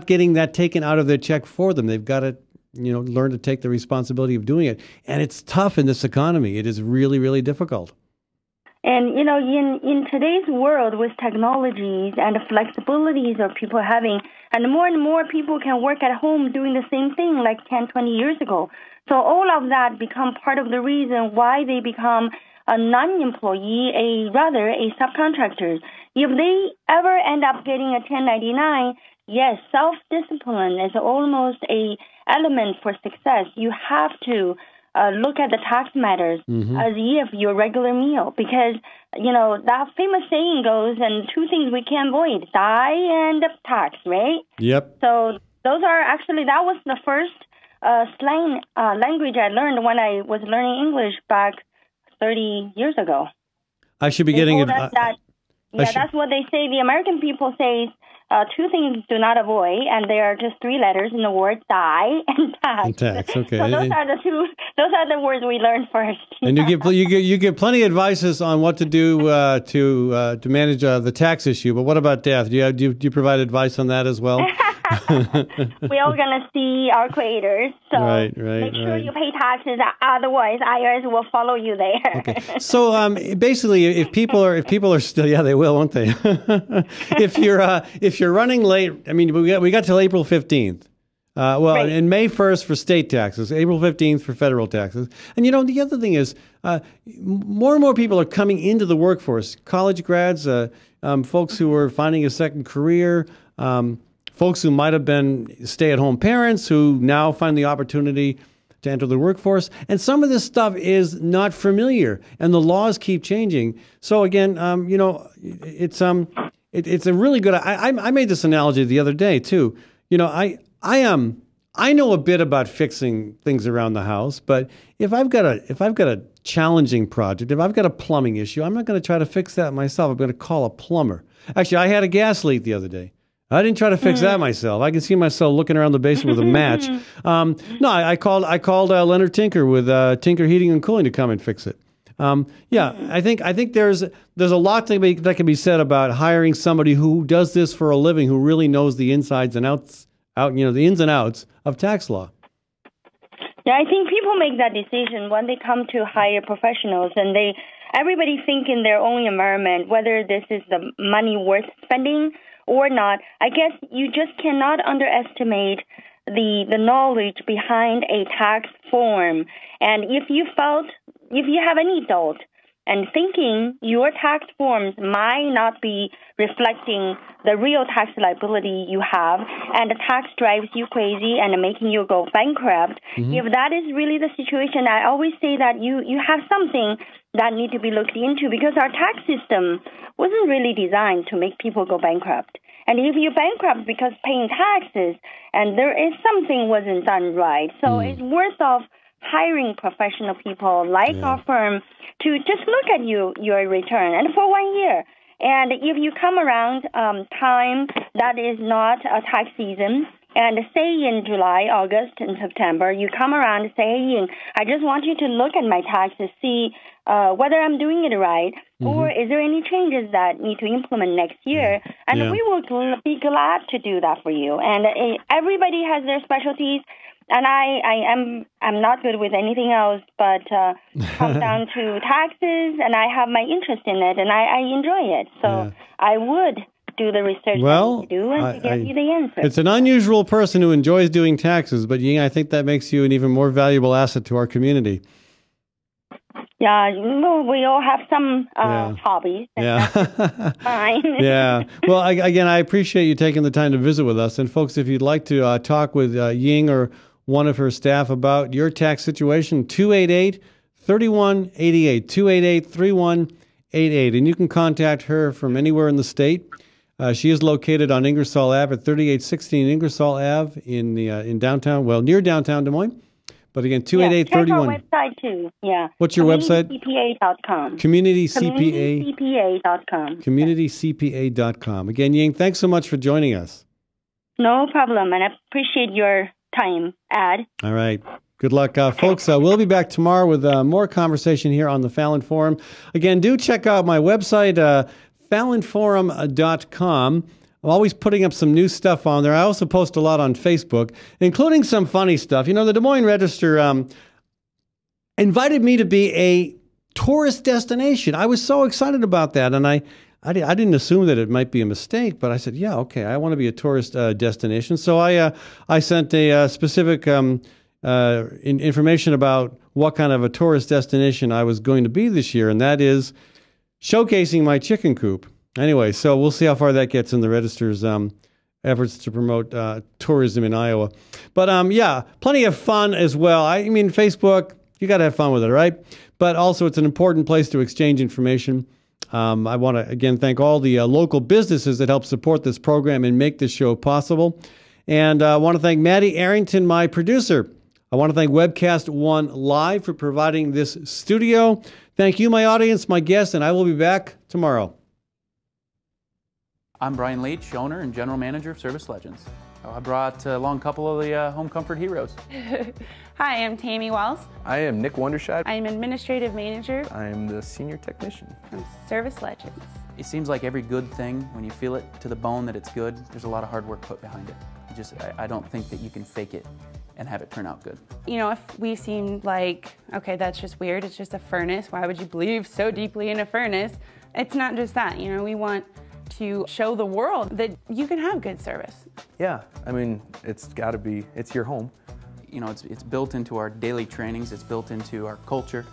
getting that taken out of their check for them. They've got to learn to take the responsibility of doing it, and it's tough in this economy. It is really, really difficult. And, in today's world with technologies and the flexibilities of people having, and more people can work at home doing the same thing like 10, 20 years ago. So all of that become part of the reason why they become a non-employee, a subcontractor. If they ever end up getting a 1099, yes, self-discipline is almost a element for success. You have to look at the tax matters as if your regular meal, because that famous saying goes, and two things we can't avoid: die and tax, right? Yep. So those are actually, that was the first slang language I learned when I was learning English back 30 years ago. I should be getting it. That's what they say. The American people say. Two things do not avoid, and there are just three letters in the word: die and tax. And tax, okay. So those are the two. Those are the words we learned first. And you get plenty of advices on what to do to manage the tax issue. But what about death? Do you provide advice on that as well? We're all gonna see our creators, so make sure you pay taxes. Otherwise, IRS will follow you there. Okay. So basically, if people are still, they will, won't they? If you're running late, I mean, we got till April 15th. And May 1st for state taxes, April 15th for federal taxes. And the other thing is, more and more people are coming into the workforce. College grads, folks who are finding a second career. Folks who might have been stay-at-home parents who now find the opportunity to enter the workforce. And some of this stuff is not familiar, and the laws keep changing. So again, it's a really good. I made this analogy the other day too. I know a bit about fixing things around the house, but if I've got a challenging project, if I've got a plumbing issue, I'm not going to try to fix that myself. I'm going to call a plumber. Actually, I had a gas leak the other day. I didn't try to fix that myself. I can see myself looking around the basement with a match. I called Leonard Tinker with Tinker Heating and Cooling to come and fix it. I think there's a lot that can be said about hiring somebody who does this for a living, who really knows the insides and outs, the ins and outs of tax law. Yeah, I think people make that decision when they come to hire professionals, and everybody think in their own environment whether this is the money worth spending or not. I guess you just cannot underestimate the knowledge behind a tax form. And if you have any doubt and thinking your tax forms might not be reflecting the real tax liability you have, and the tax drives you crazy and making you go bankrupt, if that is really the situation, I always say that you have something that need to be looked into, because our tax system wasn't really designed to make people go bankrupt. And if you bankrupt because paying taxes, and there is something wasn't done right, so it's worth of hiring professional people like our firm to just look at your return, and for 1 year. And if you come around time that is not a tax season, and say in July, August, and September, you come around and say, hey, Ying, I just want you to look at my taxes, see whether I'm doing it right, or is there any changes that need to implement next year? And we will be glad to do that for you. And everybody has their specialties. And I'm not good with anything else, but come down to taxes, and I have my interest in it, and I enjoy it. So I would do the research that you do and to get you the answer. It's an unusual person who enjoys doing taxes, but Ying, I think that makes you an even more valuable asset to our community. Yeah, we all have some hobbies. Yeah. Fine. Yeah. Well, again, I appreciate you taking the time to visit with us. And folks, if you'd like to talk with Ying or one of her staff about your tax situation, 288-3188, 288-3188. And you can contact her from anywhere in the state. She is located on Ingersoll Ave at 3816 Ingersoll Ave in downtown, near downtown Des Moines. But again, 288-31. Check our website too. Yeah. What's your website? CommunityCPA.com. CommunityCPA.com. CommunityCPA.com. Again, Ying, thanks so much for joining us. No problem, and I appreciate your time, Ad. All right. Good luck, folks. We'll be back tomorrow with more conversation here on the Fallon Forum. Again, do check out my website, FallonForum.com. I'm always putting up some new stuff on there. I also post a lot on Facebook, including some funny stuff. You know, the Des Moines Register invited me to be a tourist destination. I was so excited about that, and I didn't assume that it might be a mistake, but I said, yeah, okay, I want to be a tourist destination. So I sent a specific information about what kind of a tourist destination I was going to be this year, and that is showcasing my chicken coop. Anyway, so we'll see how far that gets in the Register's efforts to promote tourism in Iowa. But yeah, plenty of fun as well. I mean, Facebook, you got to have fun with it, right? But also it's an important place to exchange information. I want to, again, thank all the local businesses that help support this program and make this show possible. And I want to thank Maddie Arrington, my producer. I want to thank Webcast One Live for providing this studio. Thank you, my audience, my guests, and I will be back tomorrow. I'm Brian Leach, owner and general manager of Service Legends. I brought along a couple of the home comfort heroes. Hi, I'm Tammy Wells. I am Nick Wondershide. I'm administrative manager. I am the senior technician from Service Legends. It seems like every good thing, when you feel it to the bone that it's good, there's a lot of hard work put behind it. I don't think that you can fake it and have it turn out good. You know, if we seem like, okay, that's just weird, it's just a furnace, why would you believe so deeply in a furnace? It's not just that, you know, we want to show the world that you can have good service. Yeah, I mean, it's got to be, it's your home. You know, it's built into our daily trainings, it's built into our culture,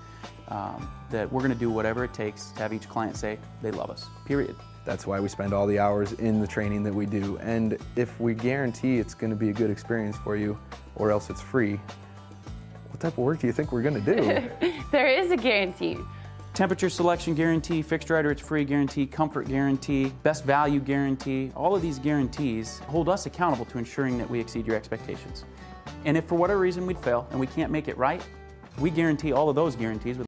that we're going to do whatever it takes to have each client say they love us, period. That's why we spend all the hours in the training that we do. And if we guarantee it's going to be a good experience for you, or else it's free, what type of work do you think we're going to do? There is a guarantee. Temperature selection guarantee, fixed rider it's free guarantee, comfort guarantee, best value guarantee. All of these guarantees hold us accountable to ensuring that we exceed your expectations. And if for whatever reason we'd fail and we can't make it right, we guarantee all of those guarantees with